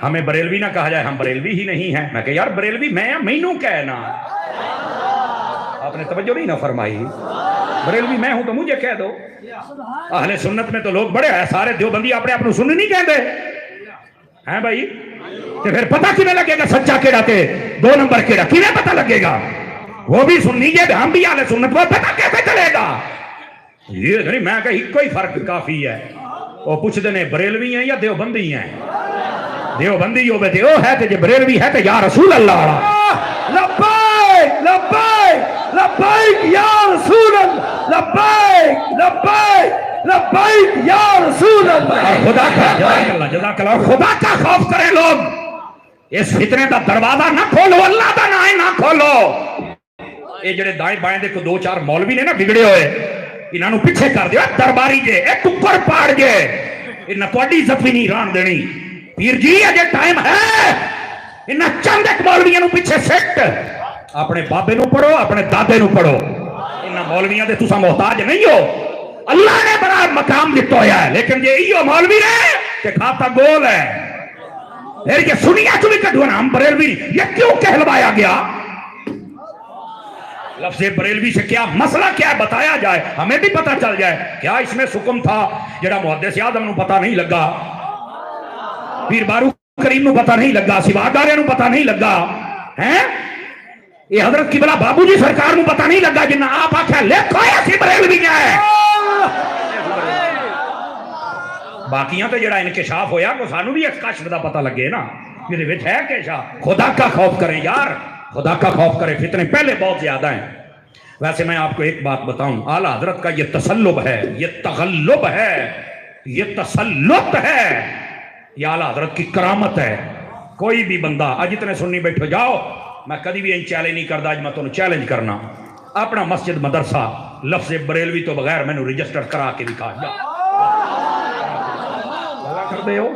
ہمیں بریلوی نہ کہا جائے، ہم بریلوی ہی نہیں ہیں۔ میں کہ یار بریلوی میں نوں کہنا، آپ نے توجہ نہیں نہ فرمائی، بریلوی میں ہوں تو مجھے کہہ دو۔ اہل سنت میں تو لوگ بڑے ہیں، سارے دیوبندی اپنے آپ کو سننے نہیں کہتے ہیں بھائی، تو پھر پتہ کیوں لگے گا سچا کیڑا تے دو نمبر کیڑا؟ کیوں پتہ لگے گا؟ وہ بھی سننی ہے ہم بھی اہل سنت، وہ پتہ کیسے چلے گا؟ یہ نہیں، میں کہ کوئی فرق کافی ہے۔ وہ پوچھ دینے بریلوی ہیں یا دیوبندی ہیں؟ دیوبندی ہو بیٹے وہ ہے کہ جو بریلوی ہے کہ یا رسول اللہ،
لبیک لبیک لبیک یا رسول اللہ، لبیک لبیک لبیک یا رسول اللہ۔
خدا کا جزاک اللہ، خدا کا خوف کریں لوگ، اس فتنے کا دروازہ نہ کھولو، اللہ کا نہ کھولو۔ یہ جڑے دائیں بائیں دے کو دو چار مولوی نے نا بگڑے ہوئے، انہاں نو پیچھے کر دیو، درباری جے ایک ککڑ پاڑ جے، انہاں تہاڈی عزت بھی نہیں ران دینی۔ پیر جی اجے ٹائم ہے، انہاں چند ایک مولویاں نو پیچھے سٹ، اپنے بابے نو پڑھو، اپنے دادے نو پڑھو، انہاں مولویاں دے تساں محتاج نہیں ہو، اللہ نے بڑا مقام دیتا ہوا ہے، لیکن یہ ایو مولوی ہے کہ کھاتا گول ہے۔ پھر یہ سنیا چلی کٹھو نا ہم بریلوی، یہ کیوں کہلوایا گیا؟ لفظ بریلوی سے کیا مسئلہ کیا ہے بتایا جائے، ہمیں بھی پتہ چل جائے۔ کیا اس میں سکم تھا جڑا محدث اعظم نو پتہ نہیں لگا، پیر بارو کریم نو پتہ نہیں لگا، سواگارے نو پتہ نہیں لگا ہیں؟ یہ حضرت قبلہ بابو جی سرکار نو پتہ نہیں لگا جنہاں آپ آکھا لکھو ایسی بریلوی ہے۔ باقیاں تو جڑا انکشاف ہویا کو سانو بھی ایک کشف دا پتہ لگے نا، میرے وچ ہے کیشا۔ خدا کا خوف کریں یار، خدا کا خوف کریں، فتنے پہلے بہت زیادہ ہیں۔ ویسے میں آپ کو ایک بات بتاؤں، اعلیٰ حضرت کا یہ تسلب ہے، یہ تغلب ہے، یہ تسلط ہے، یہ اعلیٰ حضرت کی کرامت ہے۔ کوئی بھی بندہ آج اتنے سننی بیٹھو جاؤ، میں کدی بھی ان چیلنج نہیں کرتا، آج میں تمہیں چیلنج کرنا، اپنا مسجد مدرسہ لفظ بریلوی تو بغیر میں نے رجسٹر کرا کے دکھا جا کر دے ہو۔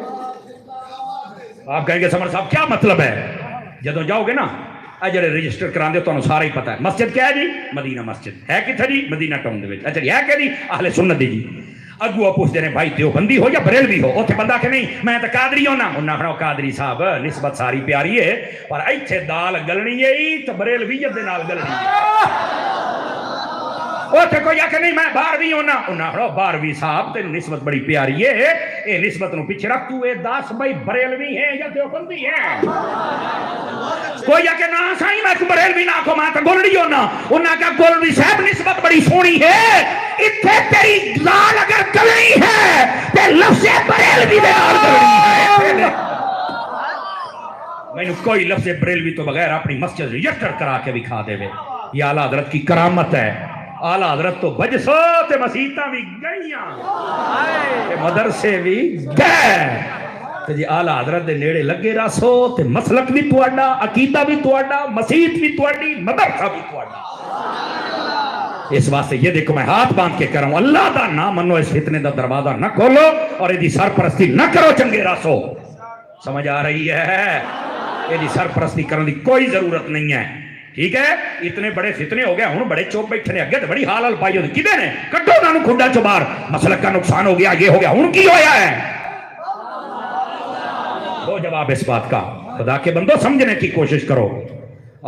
آپ کہیں گے سمر صاحب کیا مطلب ہے؟ جدوں جاؤ گے نا اجڑے رجسٹر کراندے تو انہوں سارا ہی پتا ہے۔ مسجد کیا ہے جی؟ مدینہ مسجد ہے کتھا جی؟ مدینہ ٹاؤن دے وچ۔ اچھا ہے کہ جی؟ اہل سنت دی جی۔ اگو پوچھ دے نے بھائی دیوبندی ہو یا بریلوی ہو؟ اوتھے بندہ کہ نہیں میں تے قادری ہوں نا، انہاں کہنا قادری صاحب نسبت ساری پیاری ہے پر ایتھے دال گلنی ہے تے بریلویت دے نال گلنی ہے۔ اتنے کوئی آ کے نہیں میں 12ویں ہونا انہیں 12ویں صاحب تین نسبت بڑی پیاری ہے یہ نسبت نو پیچھے رکھ تو یہ 10 بھائی بریلوی ہے یا دیوبندی ہے کوئی آ کے نہ سائیں میں بریلوی نہ کو میں تو گولڑی ہونا انہیں کہا گولڑی صاحب نسبت بڑی سونی ہے اتنے تیری لال اگر گلڑی ہے تے لفظ بریلوی دے نال گلڑی ہے میں نے کوئی لفظ بریلوی تو بغیر اپنی مسجد رجسٹر کرا کے دکھا دے یہ اعلیٰ حضرت کی کرامت ہے اعلیٰ حضرت تو بجسو تے مسیتاں بھی گئیاں تے مدرسے بھی گئے تے جی اعلیٰ حضرت دے نیڑے لگے راسو تے مسلک بھی تواڈا عقیدہ بھی تواڈا مسیت بھی تواڈی مدرسہ بھی تواڈا اس واسطے یہ دیکھو میں ہاتھ باندھ کے کر رہا ہوں اللہ دا نہ منو اس فتنے دا دروازہ نہ کھولو اور یہ سرپرستی نہ کرو چنگے راسو سمجھ آ رہی ہے یہ سرپرستی کرنے کی کوئی ضرورت نہیں ہے ٹھیک ہے اتنے بڑے فتنے ہو گئے ہوں بڑے چوپ بیٹھے نے اگے تو بڑی حال پائی ہوتی کدے نے کٹو انہوں کھڈا چو باہر مسلک کا نقصان ہو گیا یہ ہو گیا ہوں کی ہویا ہے دو جواب اس بات کا خدا کے بندو سمجھنے کی کوشش کرو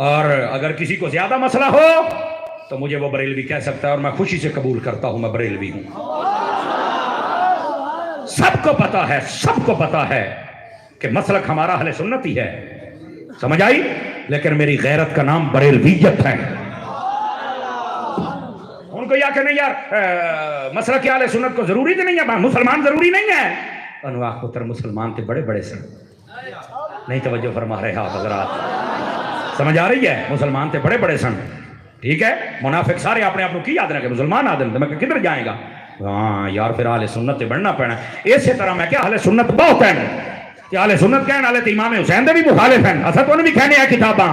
اور اگر کسی کو زیادہ مسئلہ ہو تو مجھے وہ بریلوی کہہ سکتا ہے اور میں خوشی سے قبول کرتا ہوں میں بریلوی ہوں سب کو پتا ہے کہ مسلک ہمارا اہل سنت ہی ہے سمجھ آئی لیکن میری غیرت کا نام بریلویت ہے ان کو یا کہ نہیں یار مسلک اہل سنت کو ضروری تو نہیں ہے مسلمان ضروری نہیں ہے انواع پتر مسلمان تے بڑے بڑے سن نہیں توجہ فرما رہے آپ حضرات سمجھ آ رہی ہے مسلمان تے بڑے بڑے سن ٹھیک ہے منافق سارے اپنے آپ کی یاد رکھے مسلمان آدم تو میں کدھر جائیں گا ہاں یار پھر اہل سنت تے بڑھنا پینا اسی طرح میں کیا اہل سنت بہت ہیں کہ اہل سنت کہنے والے امام حسین دے بھی مخالف ہیں اسد انہوں بھی کہنے ہیں کتاباں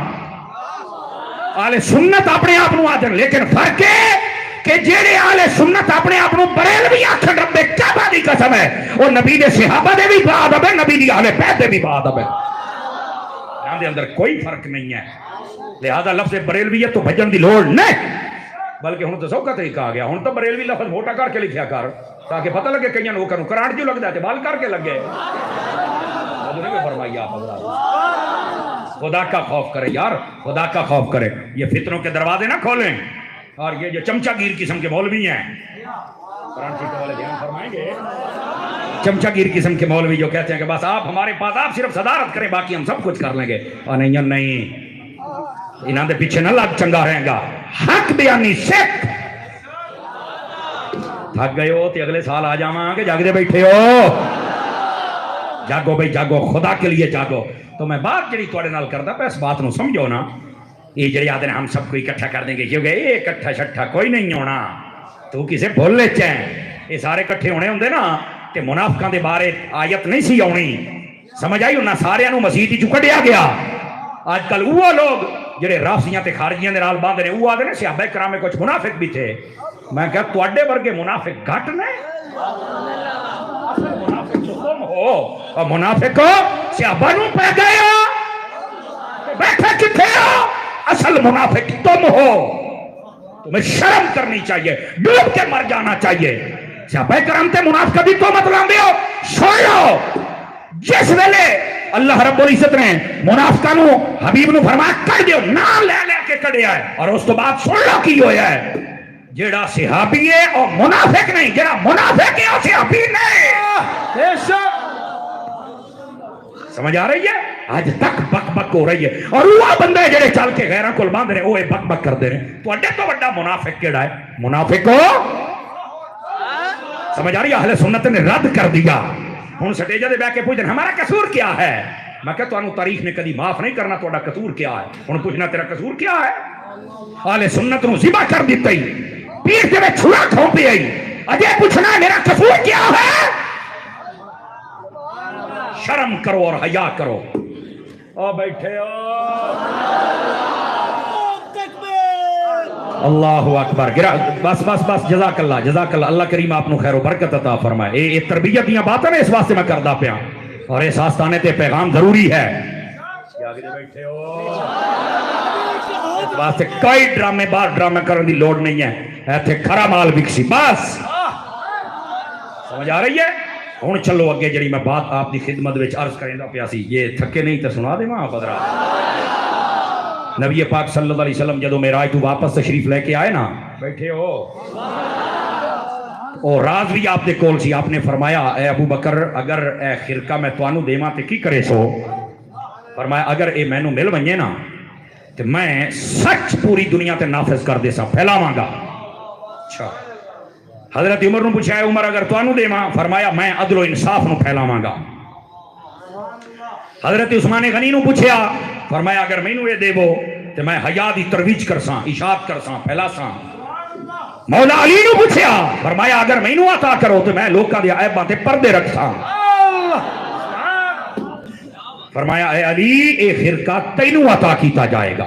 اہل سنت اپنے آپ کو آدھن لیکن فرق ہے کہ جیڑے اہل سنت اپنے آپ کو بریلوی آکھن رب کعبہ دی قسم ہے وہ نبی دے صحابہ دے بھی با ادب ہے نبی دی اہل بیت دے بھی با ادب ہے یہاں دے اندر کوئی فرق نہیں ہے لہذا لفظ بریلویت تو بھجن دی لوڑ نہیں بلکہ ہوں تو سوکھا طریقہ آ گیا ہوں تو بریلوی لفظ موٹا کر کے لکھیا کر تاکہ پتہ لگے کہیں وہ کروں کرانٹ جو لگ جاتے بال کر کے لگ گئے فرمائیے آپ خدا کا خوف کرے یار خدا کا خوف کرے یہ فتنوں کے دروازے نہ کھولیں اور یہ جو چمچہ گیر قسم کے مولوی ہیں قرآن شریف والے دھیان فرمائیں گے چمچہ گیر قسم کے مولوی جو کہتے ہیں کہ بس آپ ہمارے پاس آپ صرف صدارت کریں باقی ہم سب کچھ کر لیں گے اور نہیں انہاں دے پیچھے نہ لگ چنگا رہیں گا حق بیانی سکھ تھک گئے ہو تو اگلے سال آ جاواں کہ جاگ دے بیٹھے ہو جاگو بھائی جاگو خدا کے لیے جاگو تو میں بات جڑی تواڈے نال کردا پیا اس بات نو سمجھو نا یہ جڑے آدھے ہم سب کو اکٹھا کر دیں گے کیونکہ یہ اکٹھا شٹھا کوئی نہیں ہونا تو کسے بھول لے چیں یہ سارے کٹھے ہونے ہوندے نا کہ منافقاں دے بارے آیت نہیں سی آنی سمجھ آئی انہاں سارے نو مسیح چ کڈیا گیا آج کل وہ لوگ جڑے رافضیاں تے خارجیاں دے نال باندھے نے وہ آدھے نے صحابہ کرام میں کچھ منافق بھی تھے میں کہا تواڈے ورگے منافق گھٹ نے منافق تو تم ہو اور منافق صحابہ نو پہ گئے ہو بیٹھے کتنے ہو اصل منافق تم ہو تمہیں شرم کرنی چاہیے ڈوب کے مر جانا چاہیے صحابہ کرام تے منافق بھی تو مت لاندے ہو سن لو جس ویلے اللہ رب العزت نے منافقاں نو حبیب نو فرمایا کر دیو نام لے لے کے کڈیا ہے اور اس تو بعد سن لو کی ہویا ہے جیڑا صحابی ہے اور منافق نہیں جیڑا منافق ہے اور صحابی نہیں سمجھ آ رہی ہے آج تک بک بک ہو رہی ہے اور وہ بندے جڑے چل کے غیراں کول باندھ رہے وہ بک بک کردے نے تواڈے تو بڑا منافق کیڑا ہے منافق ہو سمجھ آ رہی ہے اہل سنت نے رد کر دیا ہوں سٹیجہ دے بیٹھ کے پوچھتے ہمارا قصور کیا ہے میں کہتا ہوں تاریخ نے کبھی معاف نہیں کرنا تہاڈا قصور کیا ہے ہوں پوچھنا تیرا قصور کیا ہے اہل سنت نو ذبح کر دیتا ہی پیٹ دے چھڑا کھونپی آئی اجے پوچھنا میرا قصور کیا ہے شرم کرو اور حیا کرو او بیٹھے ہو اللہ اکبر گرا بس بس بس جزاک اللہ اللہ کریم آپ نو خیر و برکت عطا فرمائے یہ تربیت دیاں باتیں نے اس واسطے میں کردا پیا اور اس آستانے تے پیغام ضروری ہے بیٹھے ہو اس واسطے کوئی ڈرامے بار ڈرامے کرنے دی لوڑ نہیں ہے ایتھے کھرا مال وکسی بس سمجھ آ رہی ہے ہوں چلو اگے جڑی میں بات آپ کی خدمت وچ عرض کریندا پیا سی یہ تھکے نہیں تے سنا دے ماں بدرا نبی پاک صلی اللہ علیہ وسلم جدو معراج تو واپس تشریف لے کے آئے نا، بیٹھے ہو اور راز بھی آپ دے کول سی، آپ نے فرمایا اے ابو بکر اگر اے خرقہ میں توانو دیواں تے کی کرے سو؟ فرمایا اگر اے مینوں مل ونجے نا تے میں سچ پوری دنیا تے نافذ کر دے سا، پھیلاواں گا۔ اچھا حضرت عمر نو پوچھا ہے عمر اگر توانو دیواں؟ فرمایا میں عدل و انصاف نو پھیلاواں گا۔ حضرت عثمان غنی نو پوچھیا، فرمایا اگر مینوں اے دیو تے میں حیا دی ترویج کرساں، اشاعت کرساں، پھیلاساں۔ مولا علی نو پوچھیا، فرمایا اگر مینوں عطا کرو تے میں لوکاں دے عیباں تے پردے رکھساں۔ فرمایا اے علی اے خرقہ تینوں عطا کیتا جائے گا۔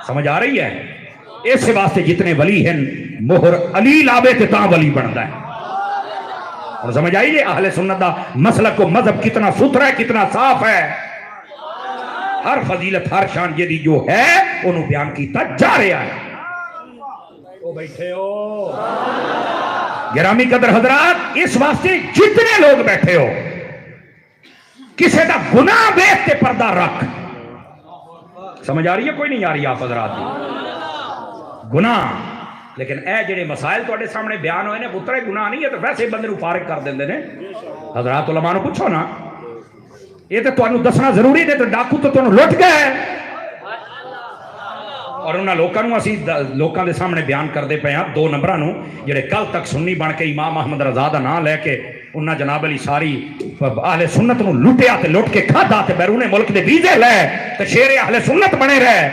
سمجھ آ رہی ہے؟ اس واسطے جتنے ولی ہیں مہر علی لاوے تے تاں ولی بندا ہے۔ اور سمجھ آئیے اہل سنت دا مسلک و مذہب کتنا ستھرا ہے، کتنا صاف ہے۔ ہر فضیلت ہر شان جدی جو ہے انہوں بیان کیتا جا رہا ہے۔ او بیٹھے ہو گرامی قدر حضرات، اس واسطے جتنے لوگ بیٹھے ہو کسے دا گناہ ویکھ تے پردہ رکھ۔ سمجھ آ رہی ہے کوئی نہیں آ رہی آپ حضرات دی؟ گناہ لیکن اے جڑے مسائل تواڈے سامنے بیان ہوئے نے پترے گناہ نہیں ہے تو ویسے بندے نو فارغ کر دیندے نے۔ حضرات علماء نو پوچھو نا، یہ تو تانوں دسنا ضروری ہے، تو ڈاکو تو تانوں لٹ گئے اور انہاں لوکاں نو اسی لوکاں دے سامنے بیان کردے پئے ہاں دو نمبراں نو جڑے کل تک سنی بن کے امام احمد رضا دا نام لے کے انہاں جناب علی ساری اہل سنت نو لٹیا تے لٹ کے کھادا تے بیرون ملک دے ویزے لے تے شیر اہل سنت بنے رہے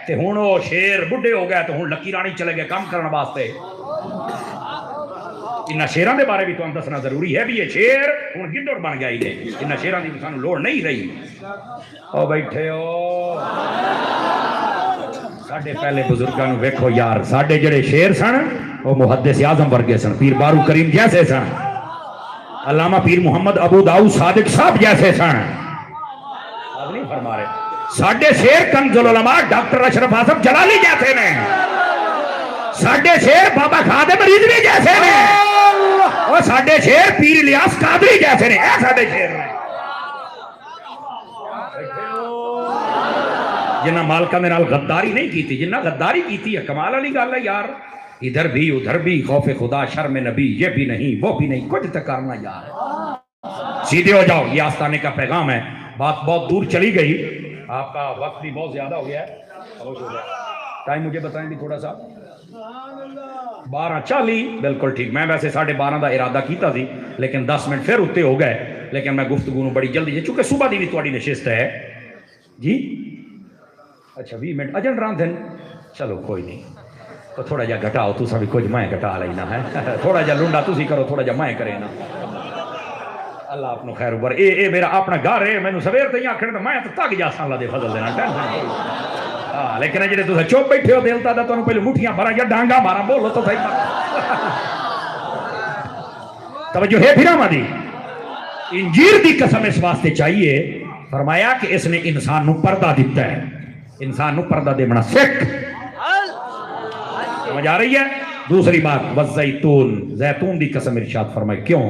تے ہن او شیر بڈھے ہو گئے تے ہن لکی رانی چلے گئے کام کرن واسطے۔ انہاں شیراں دے بارے بھی تانوں دسنا ضروری ہے بھی یہ شیر ہن گڈڑ بن گیا ہی نے، انہاں شیراں دی سانوں لوڑ نہیں رہی۔ او بیٹھے ہو ساڈے پہلے بزرگاں نو ویکھو یار، ساڈے جڑے شیر سن وہ محدث اعظم ورگے سن، پیر بارو کریم جیسے سن، علامہ پیر محمد ابو داؤد صادق صاحب جیسے سن۔ آپ نہیں فرما رہے ساڈے شیر کنز العلماء ڈاکٹر اشرف اعظم جلالی جیسے نے، ساڈے شیر بابا خادم رضوی جیسے نے، اور ساڈے شیر پیر الیاس قادری جیسے نے، اے ساڈے شیر نے جنہ مالکہ دے نال غداری نہیں کیتی، جنہ غداری کیتی ہے کمال والی گل ہے یار۔ ادھر بھی ادھر بھی خوف خدا شرم نبی، یہ بھی نہیں وہ بھی نہیں، کچھ تو کرنا یار، سیدھے ہو جاؤ۔ یہ آستانے کا پیغام ہے۔ بات بہت دور چلی گئی، آپ کا وقت بھی بہت زیادہ ہو گیا ہے۔ ٹائم مجھے بتائیں بھی تھوڑا سا، 12:40 بالکل ٹھیک۔ میں ویسے 12:30 دا ارادہ کیتا تھی لیکن 10 منٹ پھر اتنے ہو گئے، لیکن میں گفتگو نو بڑی جلدی چونکہ صبح دی بھی تھوڑی نشست ہے جی۔ اچھا 20 منٹ اجن ران دن، چلو کوئی نہیں، تو تھوڑا جا گھٹاؤ، تو سبھی کچھ میں گھٹا لینا ہے، تھوڑا جا لنڈا تسی کرو، تھوڑا جا میں کرے نا۔ اللہ اپنو خیر اوپر، اے میرا اپنا گھر ہے، مینوں سویر تے آکھن تے میں تو تگ جاساں اللہ دے فضل دے نال ٹینشن۔ ہاں لیکن جڑے تساں چپ بیٹھے ہو دل تا تانوں پہلے مٹھیاں بھراں یا ڈانگا ماراں، بولو تو صحیح۔ توجہ ہے پھراواں دی، انجیر دی قسم اس واسطے چاہیے، فرمایا کہ اس نے انسان نو پردہ دیتا ہے، انسان نو پردہ دے بنا سکھ۔ سمجھ آ رہی ہے؟ دوسری بات والزیتون، زیتون دی قسم ارشاد فرمائے، کیوں؟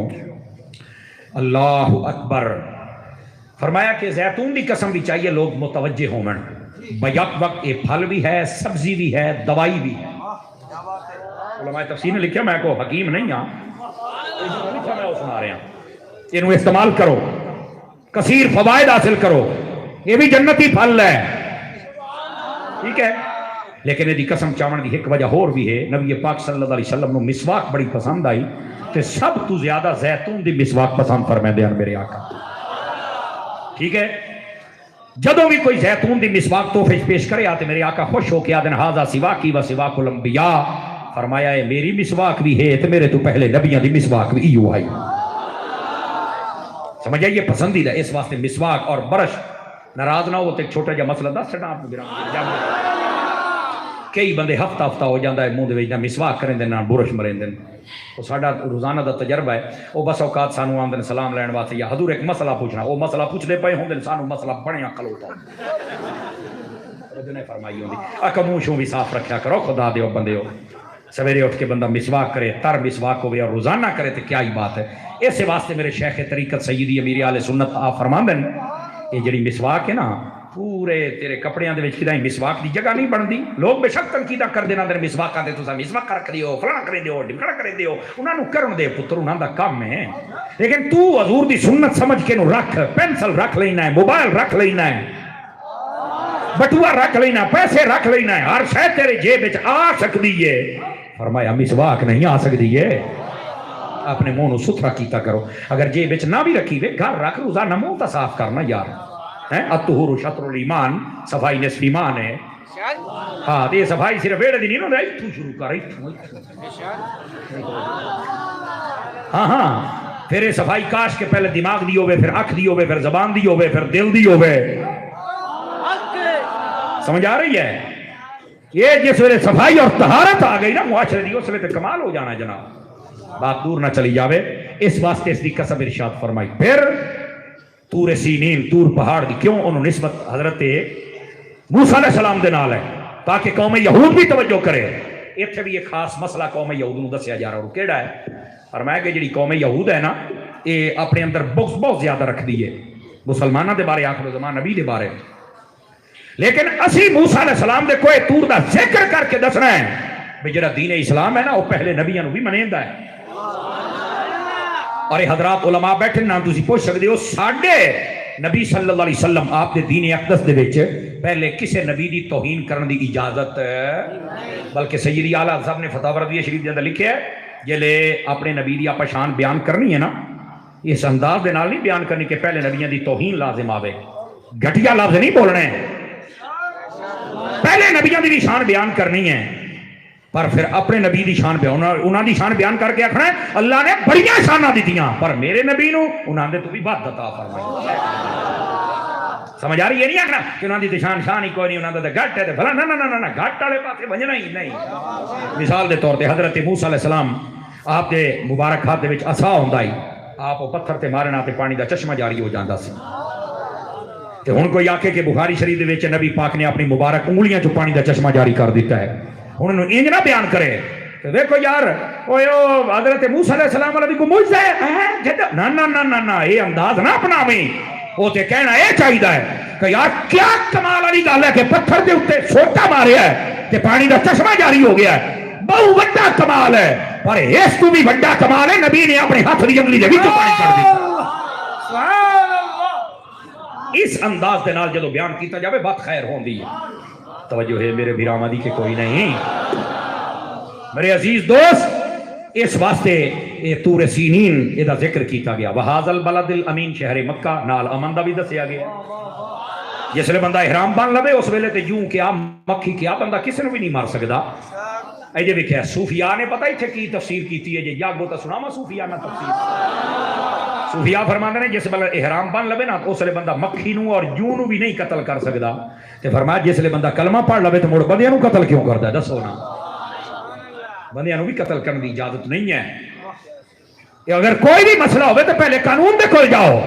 اللہ اکبر، فرمایا کہ زیتون دی قسم بھی چاہیے لوگ متوجہ ہومن، بیک وقت یہ پھل بھی ہے، سبزی بھی ہے، دوائی بھی ہے۔ علماء تفسیر نے لکھا، میں کو حکیم نہیں ہاں، لکھا میں سنا رہے ہیں، انہوں استعمال کرو، کثیر فوائد حاصل کرو، یہ بھی جنتی پھل ہے، ٹھیک ہے۔ لیکن یہ قسم چاون دی ایک وجہ اور بھی ہے، نبی پاک صلی اللہ علیہ وسلم نو مسواک بڑی پسند آئی تے سب تو زیادہ زیتون دی مسواک پسند فرمائے دے میرے آقا، ٹھیک ہے۔ جدوں بھی کوئی زیتون دی مسواک تحفے پیش کرے آتے میرے آقا خوش ہو کے آدن ھذا سواکی و سواک الانبیاء، فرمایا ہے میری مسواک بھی ہے تے میرے تو پہلے نبیوں دی مسواک بھی ایو ہے۔ سمجھ آئیے پسندیدہ، اس واسطے مسواک اور برش، ناراض نہ ہو تو ایک چھوٹا جا مسئلہ دس چھڑا آپ کو۔ کئی بندے ہفتہ ہفتہ ہو جاندہ ہے منہ دے وچ نہ مسواک کریں دے نہ برش مریں دے، وہ ساڈا روزانہ دا تجربہ ہے۔ وہ بس اوقات سانو آمدن سلام لین واسطے یا حضور ایک مسئلہ پوچھنا، وہ مسئلہ پوچھ دے پئے ہوندے سانو مسئلہ بڑیاں کھلوتا نے فرمائی ہوندی، اکا منہ شوں بھی صاف رکھیا کرو، خدا دیو بندے ہو۔ سویرے اٹھ کے بندہ مسواک کرے، تر مسواک ہوئے اور روزانہ کرے تو کیا ہی بات ہے۔ اس واسطے میرے شیخ طریقت سیدی امیر اہل سنت آپ فرماندن، یہ جڑی مسواک ہے نا پورے تیرے کپڑیاں دے وچ کدائیں مسواک دی جگہ نہیں بندی. لوگ بے شک تنقیدہ کر دینا دے مسواکاں تے تساں مسواک رکھ دیو فلاں کر دیو ڈمکڑا کر دیو. انہاں نو کرن دے پتر انہاں دا کام ہے. لیکن تو حضور دی سنت سمجھ کے نو رکھ. پینسل رکھ لینا ہے, موبائل رکھ لینا ہے, بٹوا رکھ لینا, پیسے رکھ لینا ہے, ہر شے تیرے جیب وچ آ سکدی ہے. فرمایا مسواک نہیں آ سکدی ہے. اپنے منہ نو ستھرا کیتا کرو. اگر جیب وچ نہ بھی رکھی وے گھر رکھ, روزانہ منہ تا صاف کرنا یار. الطہور شطر الایمان, صفائی نصف ایمان ہے. ہاں یہ صفائی صرف ویڑے دی نہیں ہوندا, ایتھوں شروع کر ایتھوں. ہاں پھر یہ صفائی کاش کے پہلے دماغ دی ہوے, پھر اکھ دی ہوے, پھر زبان دی ہوے, پھر دل دی ہوے. سمجھ آ رہی ہے؟ یہ جس ویلے صفائی اور طہارت آ گئی نا معاشرے دی, اس ویلے تے کمال ہو جانا جناب. بات دور نہ چلی جاوے. اس واسطے اس دی قسم ارشاد فرمائی. پھر تور سینین, تور پہاڑ دی کیوں انہوں نسبت حضرت موسیٰ علیہ السلام دے نال ہے تاکہ قوم یہود بھی توجہ کرے. ایتھے بھی ایک خاص مسئلہ قوم یہود نو دسیا جا رہا. اور کیڑا ہے؟ فرمایا کہ جڑی قوم یہود ہے نا, یہ اپنے اندر بغض بہت زیادہ رکھ دی ہے مسلمانوں دے بارے, آخر زمان نبی دے بارے. لیکن اسی موسیٰ علیہ السلام دے کوئی تور دا ذکر کر کے دسنا ہے بھی جڑا دین اسلام ہے نا وہ پہلے نبیوں نو بھی منیندا ہے. اور حضرات علماء بیٹھے نا, تسی پوچھ سکدے ہو ساڈے نبی صلی اللہ علیہ وسلم آپ دے دین اقدس دے وچ پہلے کسے نبی دی توہین کرن دی اجازت, بلکہ سیدی اعلیٰ صاحب نے فتاوی رضویہ شریف دے اندر لکھیا ہے جلے اپنے نبی دی آپ شان بیان کرنی ہے نا, اس انداز دے نال نہیں بیان کرنی کہ پہلے نبیوں دی توہین لازم آوے. گھٹیا لفظ نہیں بولنے, پہلے نبیوں دی بھی شان بیان کرنی ہے, پر پھر اپنے نبی دی شان بیان, انہاں دی شان بیان کر کے آکھنا ہے اللہ نے بڑیاں شاناں دتیاں پر میرے نبی نو انہاں دے تو بھی بات عطا فرمائی. سمجھ آ رہی ہے؟ نہیں آکھنا کہ انہاں دی شان ہی کوئی نہیں, انہاں دا تے گھٹ ہے تے بھلا, نہ گھٹ والے پاسے بھجنا ہی نہیں. مثال دے طور تے حضرت موسیٰ علیہ السلام آپ دے مبارک ہاتھ دے وچ عصا ہوندا ہی, آپ او پتھر تے مارنا تے پانی دا چشمہ جاری ہو جاندا سی. تے ہن کوئی آکھے کہ بخاری شریف دے وچ نبی پاک نے اپنی مبارک انگلیاں چوں پانی دا چشمہ جاری کر دیتا ہے. ہن انج نہ بیان کرے کہ دیکھو یار اوے او حضرت موسیٰ علیہ السلام والا بھی کوئی معجزہ ہے. نہ یہ انداز نہ اپناویں. وہ تے کہنا یہ چاہیے ہے کہ یار کیا کمال والی گل ہے کہ پتھر دے اوتے سوٹا ماریا ہے تے پانی دا چشمہ جاری ہو گیا ہے. بہت بڑا کمال ہے, پر اس تو بھی بڑا کمال ہے نبی نے اپنے ہاتھ دی انگلی دے وچ پانی کر دتا. اس انداز دے نال جدوں بیان کیتا جاوے بات خیر ہوندی ہے. توجہ ہے میرے بھراواں دی کہ کوئی نہیں. میرے عزیز دوست, اس واسطے یہ تور سینین یہ ذکر کیتا گیا. وہذا البلد الامین, شہر مکہ نال امن دا بھی دسیا گیا. جس لئے بندہ احرام بن لوے اس ویلے تے یوں کیا مکھی کیا بندہ کسی نے بھی نہیں مار سکدا. اے جے ویکھیا صوفیاء نے پتہ ایتھے کی تفسیر کیتی ہے, جے جاگو تا سناواں صوفیاء میں تفسیر. صوفیاء فرماندے نے جس ویلے احرام بن لوے نا اس ویلے بندہ مکھی نو اور یوں نو بھی نہیں قتل کر سکدا. تے فرمایا جس ویلے بندہ کلمہ پڑھ لوے تے مڑ بندیاں نو قتل کیوں کردا ہے؟ دسو نا, بندیاں نو بھی قتل کرنے دی اجازت نہیں ہے. اگر کوئی بھی مسئلہ ہوئے تو پہلے قانون دے کھول جاؤ,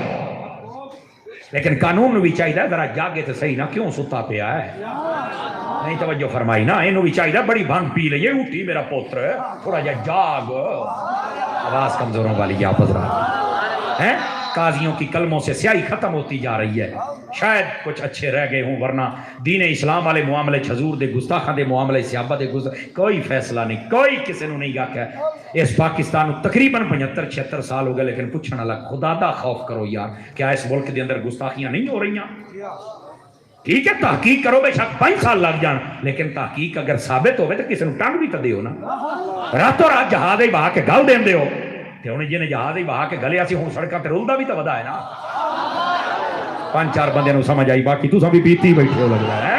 لیکن قانون نو بھی چاہیے ذرا جاگے تو صحیح نہ, کیوں ستا پیا ہے. نہیں توجہ فرمائی نا, اینو بھی چاہیے بڑی بھنگ پی لئیے اٹھی میرا پوتر تھوڑا جا جاگ. آواز کمزوروں والی آپ حضرات ہیں. قاضیوں کی کلموں سے سیاہی ختم ہوتی جا رہی ہے. شاید کچھ اچھے رہ گئے ہوں, ورنہ دین اسلام والے معاملے حضور دے گستاخاں دے معاملے صحابہ دے کوئی فیصلہ نہیں, کوئی کسی نو نہیں آکھیا. اس پاکستان تقریباً 75-76 سال ہو گئے, لیکن پوچھنا والا خدا دا خوف کرو یار, کیا اس ملک دے اندر گستاخیاں نہیں ہو رہی ہیں؟ ٹھیک ہے تحقیق کرو بے شک 5 سال لگ جان, لیکن تحقیق اگر ثابت ہوئے تو کسی نو ٹنگ بھی تو دیو نا. راتوں رات جہاز ہی بہا کے گل دین دیو, تے ہن جنے جہاز ہی بہا کے گلے اسی ہن سڑکاں تے رلدا بھی تو ودا ہے نا. 5-4 بندے نو سمجھ آئی, باقی تساں بھی پیتی بیٹھے ہو لگدا ہے.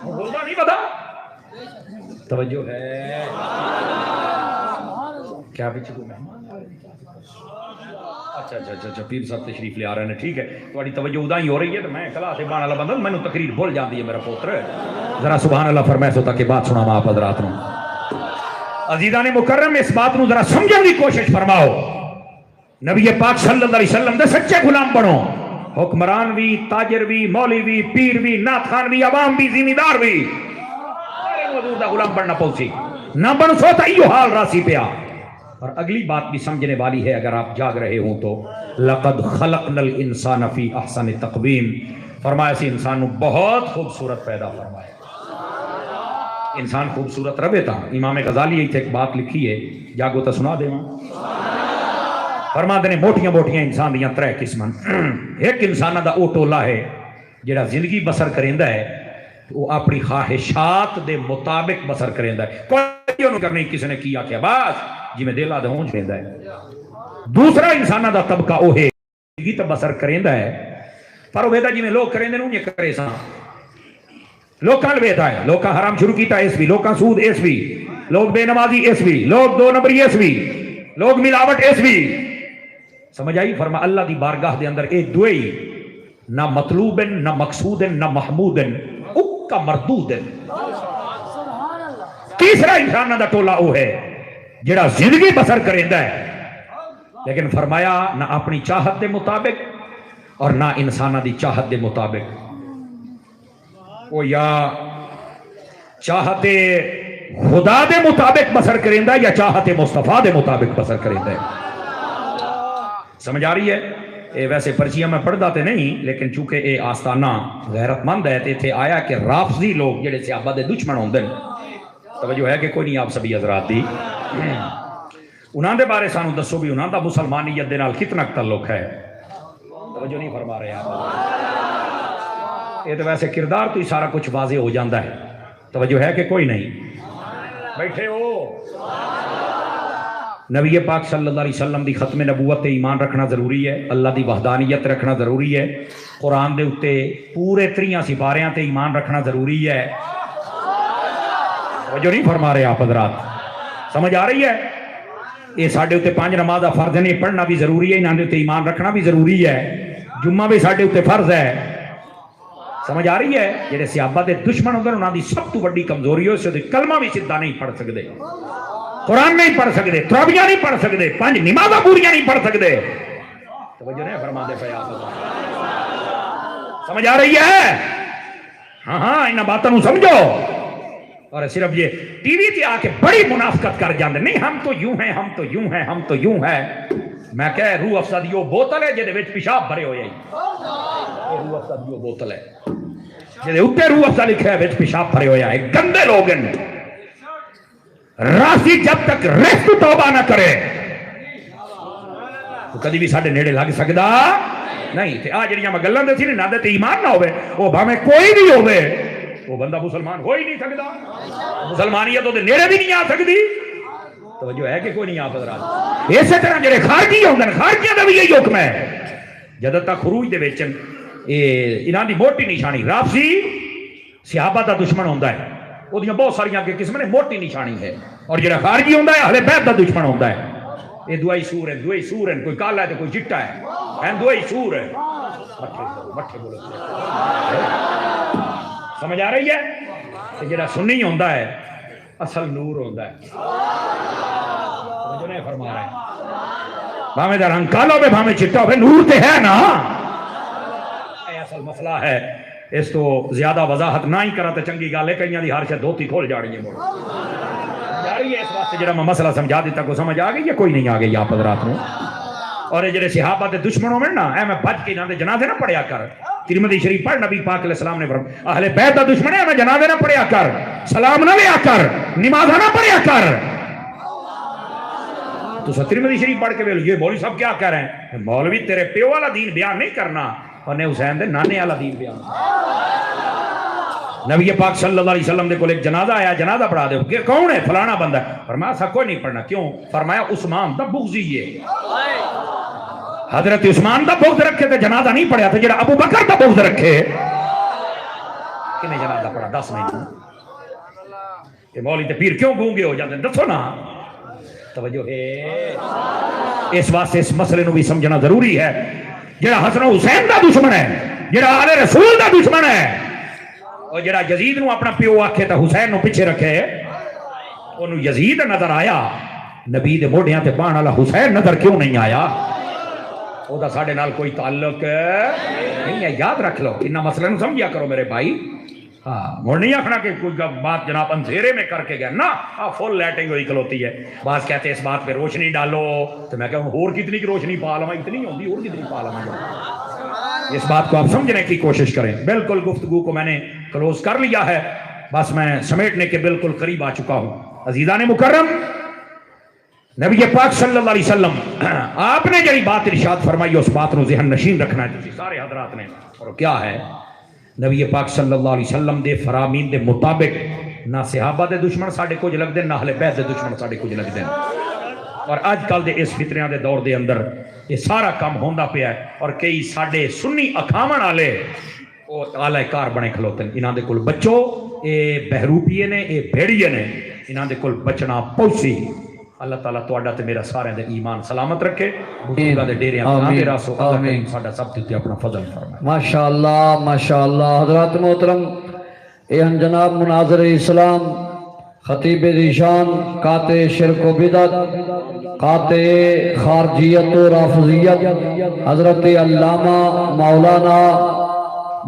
رلدا نہیں ودا. توجہ ہے کیا پیچھے کوئی مہمان؟ اچھا پیر صاحب تشریف لے آ رہے ہیں, ٹھیک ہے. تھوڑی توجہ ادا ہی ہو رہی ہے تو میں کلا سے بان والا بندہ, مینوں تقریر بھول جاندی ہے میرا پوتر. ذرا سبحان اللہ فرمائے سو تاکہ بات سناواں آپ حضرات نو. عزیزان مکرم اس بات نو ذرا سمجھن دی کوشش فرماؤ. نبی پاک صلی اللہ علیہ وسلم دے سچے غلام بنو. حکمران بھی, تاجر بھی, مولوی بھی, پیر بھی, نعت خوان بھی, عوام بھی, ذمہ بھی, حضور دا غلام بننا پوسی. نہ بن سو تا ایو حال راسی پیا. اور اگلی بات بھی سمجھنے والی ہے اگر آپ جاگ رہے ہوں تو، لقد خلقنا الانسان فی احسن تقویم، فرمایا سی انسان نو بہت خوبصورت پیدا فرمایا۔ انسان خوبصورت رہے تھا۔ امام غزالی ایک بات لکھی ہے، جاگو تو سنا دے فرماتے نے موٹیاں موٹیاں انسان دیاں ترے قسم، ایک انسان دا او ٹولا ہے جڑا زندگی بسر کریندا ہے وہ اپنی خواہشات دے مطابق بسر کریندا ہے، کوئی انہوں کرنے کسی نے کیا کہ بس جی میں دل آدھا ہوں چلیندا ہے۔ دوسرا انسانہ دا طبقہ وہ ہے زندگی تو بسر کریندا ہے پر وہ ویدا جی میں لوگ کریندے نوں یہ کرے سا، لوکاں ویدا ہے، لوکاں حرام شروع کیتا اس بھی، لوکاں سود اس بھی، لوگ بے نمازی اس بھی، لوگ دو نمبری اس بھی، لوگ ملاوٹ اس بھی، سمجھ آئی؟ فرما اللہ دی بارگاہ دے اندر ایک دوئی نہ مطلوب نہ مقصود نہ محمود اکا مردود۔ تیسرا انسان دا ٹولا وہ ہے جڑا زندگی بسر کریندا ہے لیکن فرمایا نہ اپنی چاہت دے مطابق اور نہ انسانہ دی چاہت دے مطابق، وہ یا چاہت خدا دے مطابق بسر کریندا ہے یا چاہت مصطفیٰ دے مطابق بسر کریندا ہے۔ سمجھ آ رہی ہے؟ اے ویسے پرچیاں میں پڑھ داتے نہیں لیکن چونکہ اے آستانہ غیرت مند ہے تے آیا کہ رافضی لوگ جڑے صحابہ دے دشمن ہوندے ہیں، توجہ ہے کہ کوئی نہیں آپ سبھی حضرات دی، انہاں دے بارے سانو دسو بھی انہاں دا مسلمانیت دے نال کتنا تعلق ہے؟ توجہ نہیں فرما رہے آپ؟ یہ تو ویسے کردار تو ہی سارا کچھ واضح ہو جاندہ ہے، توجہ ہے کہ کوئی نہیں؟ بیٹھے ہو؟ نبی پاک صلی اللہ علیہ وسلم دی ختم نبوت تے ایمان رکھنا ضروری ہے، اللہ دی وحدانیت رکھنا ضروری ہے، قرآن دے اتے پورے 3 سپاریاں تے ایمان رکھنا ضروری ہے۔ وہ جو نہیں فرما رہے آپ حضرات، سمجھ آ رہی ہے؟ یہ ساڑھے اتے 5 نمازہ فرض نے پڑھنا بھی ضروری ہے، انہاں دے اتے ایمان رکھنا بھی ضروری ہے، جمعہ بھی ساڑھے اتے فرض ہے، سمجھ آ رہی ہے؟ جڑے صحابہ دے دشمن ہوندے انہاں دی سب تو بڑی کمزوری ہو سے کلمہ بھی سیدھا نہیں پڑھ سکتے، قرآن نہیں پڑھ سکتے، تراویح نہیں پڑھ سکتے، 5 نمازاں پوریاں نہیں پڑھ سکتے۔ توجہ نہیں فرما دے پے آپ، سمجھ آ رہی ہے؟ ہاں ہاں انہاں باتوں کو سمجھو، اور صرف یہ ٹی وی تے آ کے بڑی منافقت کر جاندے، نہیں ہم تو یوں ہیں، ہم تو یوں ہیں، ہم تو یوں ہیں۔ میں کہہ روح افزا دی وہ بوتل ہے جے وچ پیشاب بھرے ہوئے ہیں، یہ روح افزا دی وہ بوتل ہے جے اوتے روح افزا لکھا ہے وچ پیشاب بھرے ہوئے ہیں، گندے لوگ ہیں۔ راسی جب تک رست توبہ نہ کرے تو کدی بھی ساڑھے نیڑے لگ سکدا نہیں۔ تے آج جڑیاں میں گلاں دے سی نہ تے ایمان نہ ہوئے، وہ بھاویں کوئی بھی ہوئے وہ بندہ مسلمان ہو ہی نہیں سکدا، مسلمانیت دے نیڑے بھی نہیں آ سکتی۔ توجہ ہے کہ کوئی نہیں آپ حضرات؟ اسی طرح جڑے خارجی ہوندے ہیں، خارجیاں دا بھی یہی حکم ہے، جدوں تک خروج دے وچ انہاں دی موٹی نشانی رافضی صحابہ دا دشمن ہوندا ہے، وہ دیاں بہت ساریاں کے قسم نے موٹی نشانی ہے، اور جڑا خارجی ہوندا ہے اہل بیت دا دشمن ہوندا ہے۔ یہ دوائی سور ہے، دوائی سور ہے، کوئی کالا ہے تو کوئی چٹا ہے، دوائی سور ہے، مٹھے بولو، سمجھ آ رہی ہے؟ کہ جڑا سنی ہوندا ہے اصل نور ہوندا ہے، جو نہیں فرما رہے ہیں بھامے دا رنگ کالو میں بھامے چٹا ہوئے نور تے ہے نا، اے اصل مسئلہ ہے۔ اس تو زیادہ وضاحت نہ ہی کرا تو چنگی گل ہے، کئیاں دی ہر شے دھوتی کھول جاڑی ہے موڑ جاری ہے۔ اس واسطے جڑا میں مسئلہ سمجھا دیتا کو سمجھ آ گئی یا کوئی نہیں آ گئی آپ حضرات نے؟ اور یہ جڑے صحابہ دے دشمن ہوئے نا، اے میں بچ کے انہاں دے جنازے نہ پڑھیا کر، ترمذی شریف پڑھ، نبی پاک علیہ السلام نے فرمایا اہل بیت دا دشمن ہے، میں جنازے نہ پڑھیا کر، سلام نہ لیا کر، نماز نہ پڑھیا کر۔ تو ترمذی شریف پڑھ کے بولو یہ مولوی صاحب کیا کہہ رہے ہیں؟ مولوی تیرے پیو والا دین بیان نہیں کرنا، اور نے حسین دے نانے والا دین بیان۔ نبی پاک صلی اللہ علیہ وسلم دے کول ایک جنازہ آیا، جنازہ پڑھا دے، کہ کون ہے؟ فلانا بندہ ہے۔ فرمایا ایسا کوئی نہیں پڑھنا، کیوں؟ فرمایا عثمان دا بغضی ہے، حضرت عثمان دا بغض رکھے تے جنازہ نہیں پڑھیا، تو جڑا ابو بکر دا بغض رکھے کنے جنازہ پڑھا؟ 10 نہیں۔ کہ مولوی تے پیر کیوں گونگے ہو جاتے ہیں؟ دسو نا، توجہ ہے۔ اس واسطے اس مسئلے نو بھی سمجھنا ضروری ہے۔ جڑا حسن حسین دا دشمن ہے، جڑا آل رسول دا دشمن ہے، اور جڑا یزید نو اپنا پیو آکھے تا حسین نو پیچھے رکھے، انہوں یزید نظر آیا، نبی دے موڑیاں تے بان والا حسین نظر کیوں نہیں آیا؟ وہ دا ساڑھے نال کوئی تعلق نہیں ہے، یاد رکھ لو۔ انہا مسئلہ نو سمجھیا کرو میرے بھائی، ہاں وہ نہیں آخنا کہ کوئی بات جناب اندھیرے میں کر کے گیا نا، فل لائٹنگ ہوئی کھلوتی ہے. بعض کہتے ہیں اس بات پہ روشنی ڈالو، تو میں کہوں اور کتنی کی روشنی پا لوں، اتنی ہوتی اور کتنی پا لوں. اس بات کو آپ سمجھنے کی کوشش کریں. بالکل گفتگو کو میں نے کلوز کر لیا ہے، بس میں سمیٹنے کے بالکل قریب آ چکا ہوں. عزیزان مکرم، نبی پاک صلی اللہ علیہ وسلم آپ نے جڑی بات ارشاد فرمائی اس بات کو ذہن نشین رکھنا ہے تسی سارے حضرات نے. اور کیا ہے؟ نبی پاک صلی اللہ علیہ وسلم دے فرامین دے مطابق نہ صحابہ دے دشمن ساڈے کچھ لگدے نہ اہل بیت دے دشمن ساڈے کچھ لگدے. اور اج کل دے اس فتنیاں دے دور دے اندر یہ سارا کام ہوندا پیا ہے. اور کئی ساڈے سنی اکھاون والے او اعلی کار بنے کھلوتے ہیں. انہاں دے کول بچو، اے بہروپیے نے، اے بھیڑیے نے، انہاں دے کول بچنا پوسی. اللہ تعالیٰ تواڈا تے میرا سارے دے ایمان سلامت رکھے. بزرگاں دے ڈیریاں آندے راسو. اللہ کریم ساڈا سب تے اپنا فضل فرمائے.
ماشاءاللہ ماشاءاللہ. حضرات محترم، اے ہم جناب مناظر اسلام، خطیب ذیشان، قاطع شرک و بدعت، قاطع خارجیت و رافضیت، حضرت علامہ مولانا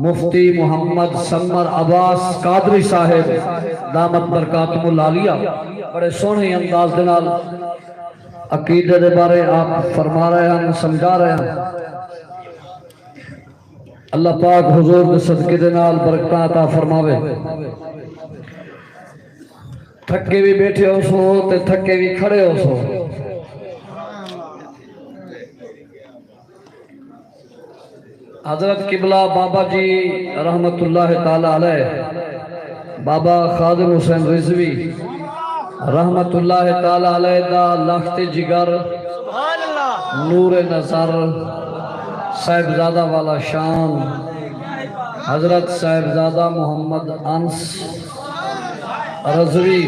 مفتی محمد سمر عباس قادری صاحب دامت برکاتہم العالیہ بڑے سونے انداز دے نال عقیدے دے بارے آپ فرما رہے ہیں، سمجھا رہے ہیں. اللہ پاک حضور دے صدقے دے نال برکتاں عطا فرماوے. تھکے بھی بیٹھے ہو سو تے تھکے بھی کھڑے ہو سو. حضرت قبلہ بابا جی رحمت اللہ تعالی علیہ، بابا خادم حسین رضوی رحمت اللہ تعالی علیہ دا لخت جگر، نور نظر، صاحبزادہ والا شان، حضرت صاحبزادہ محمد انس رضوی.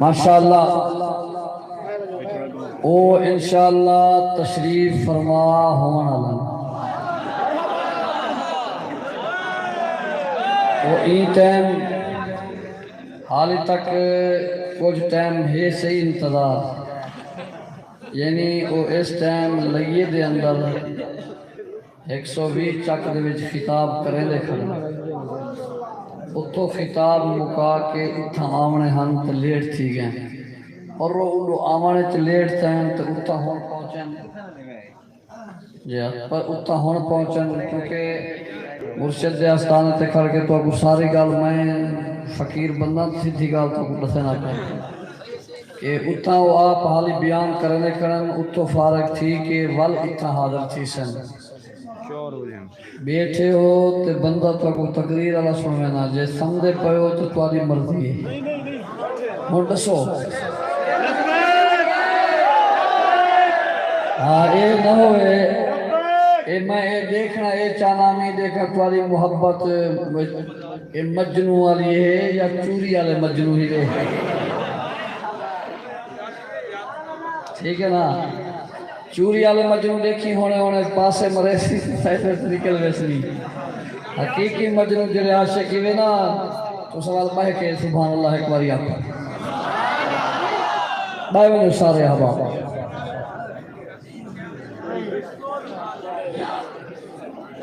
ماشاءاللہ او انشاءاللہ تشریف فرما ہون والا وہ ای ٹائم حالی تک کچھ ٹائم ہے صحیح انتظار، یعنی وہ اس ٹائم لئیے دے اندر 120 چک دے وچ خطاب کریں دے کھڑے. اتھو خطاب مکا کے اتھا آمنے ہن تے لیٹ تھی گئے، اور وہ آمنے تے لیٹ تھے تے اتھا ہون پہنچن جی پر اتھا ہون پہنچن کیونکہ مرشد دے آستانے تے کھڑ کے تو اگو ساری گال میں فقیر بندہ سیدھی گال تو اگو دسے نہ کر کہ اتھا وہ آپ حالی بیان کرنے کرن اتھو فارغ تھی کہ ول اتھا حاضر تھی سن بیٹھے ہو تے بندہ تو کو تقریر اللہ سنوے نا جے سمجھے پئے ہو تو تمہاری مرضی ہے. ہن دسو ہاں اے نہ ہوئے اے میں اے دیکھنا اے چانا نہیں دیکھا تمہاری محبت اے مجنو والی ہے یا چوری والے مجنو ہی ہے. ٹھیک ہے نا، چوری والے مجنو دیکھی ہونے پاسے مرے سی سائیڈ طریقے ویسنی. حقیقی مجنو جڑے عاشق ہوئے نا تو سوال پائے کہ سبحان اللہ ایک باری آپ بھائی میں سارے احباب.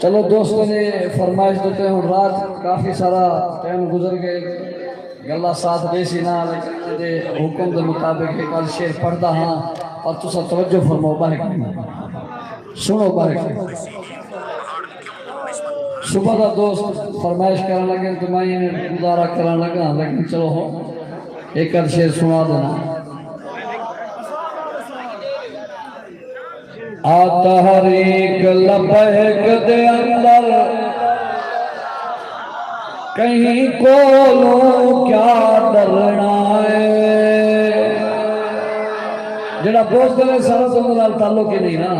چلو دوستوں نے فرمائش دیتے ہیں، رات کافی سارا ٹائم گزر گئے، گلا ساتھ دیسی نہ لیکن دے حکم دے مطابق ایک آدھ شعر پڑھدا ہاں اور تسا توجہ فرماؤ بارک سنو بارک صبح دا دوست فرمائش کرنے لگے تو میں انہیں گزارا کرنے لگا لیکن چلو ہو ایک آدھ شعر سنا دینا آتا ہر ایک لبیک دے اندر کہیں کولوں کیا ڈرنا ہے جڑا بوجھ دے سارا تو تعلق ہی نہیں نا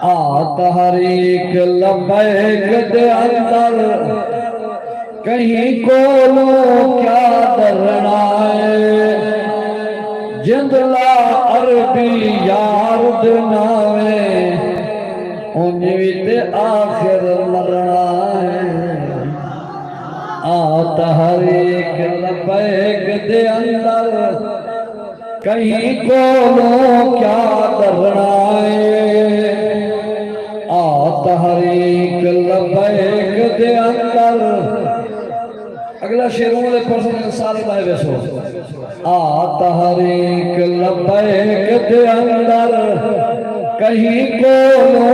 آتا ہر ایک لبیک دے اندر کہیں کولوں کیا ڈرنا ہے جندلا عربی یار دناوے انہی تے آخر مرنا ہے آتا ہر ایک لبیک دے اندر کہیں کولوں کیا ڈرنا ہے آتا ہر ایک لبیک دے اندر اگلا شیروں لے پرسن سارے بائے بیسو آتا ہر ایک لبیک دے اندر کہیں کولوں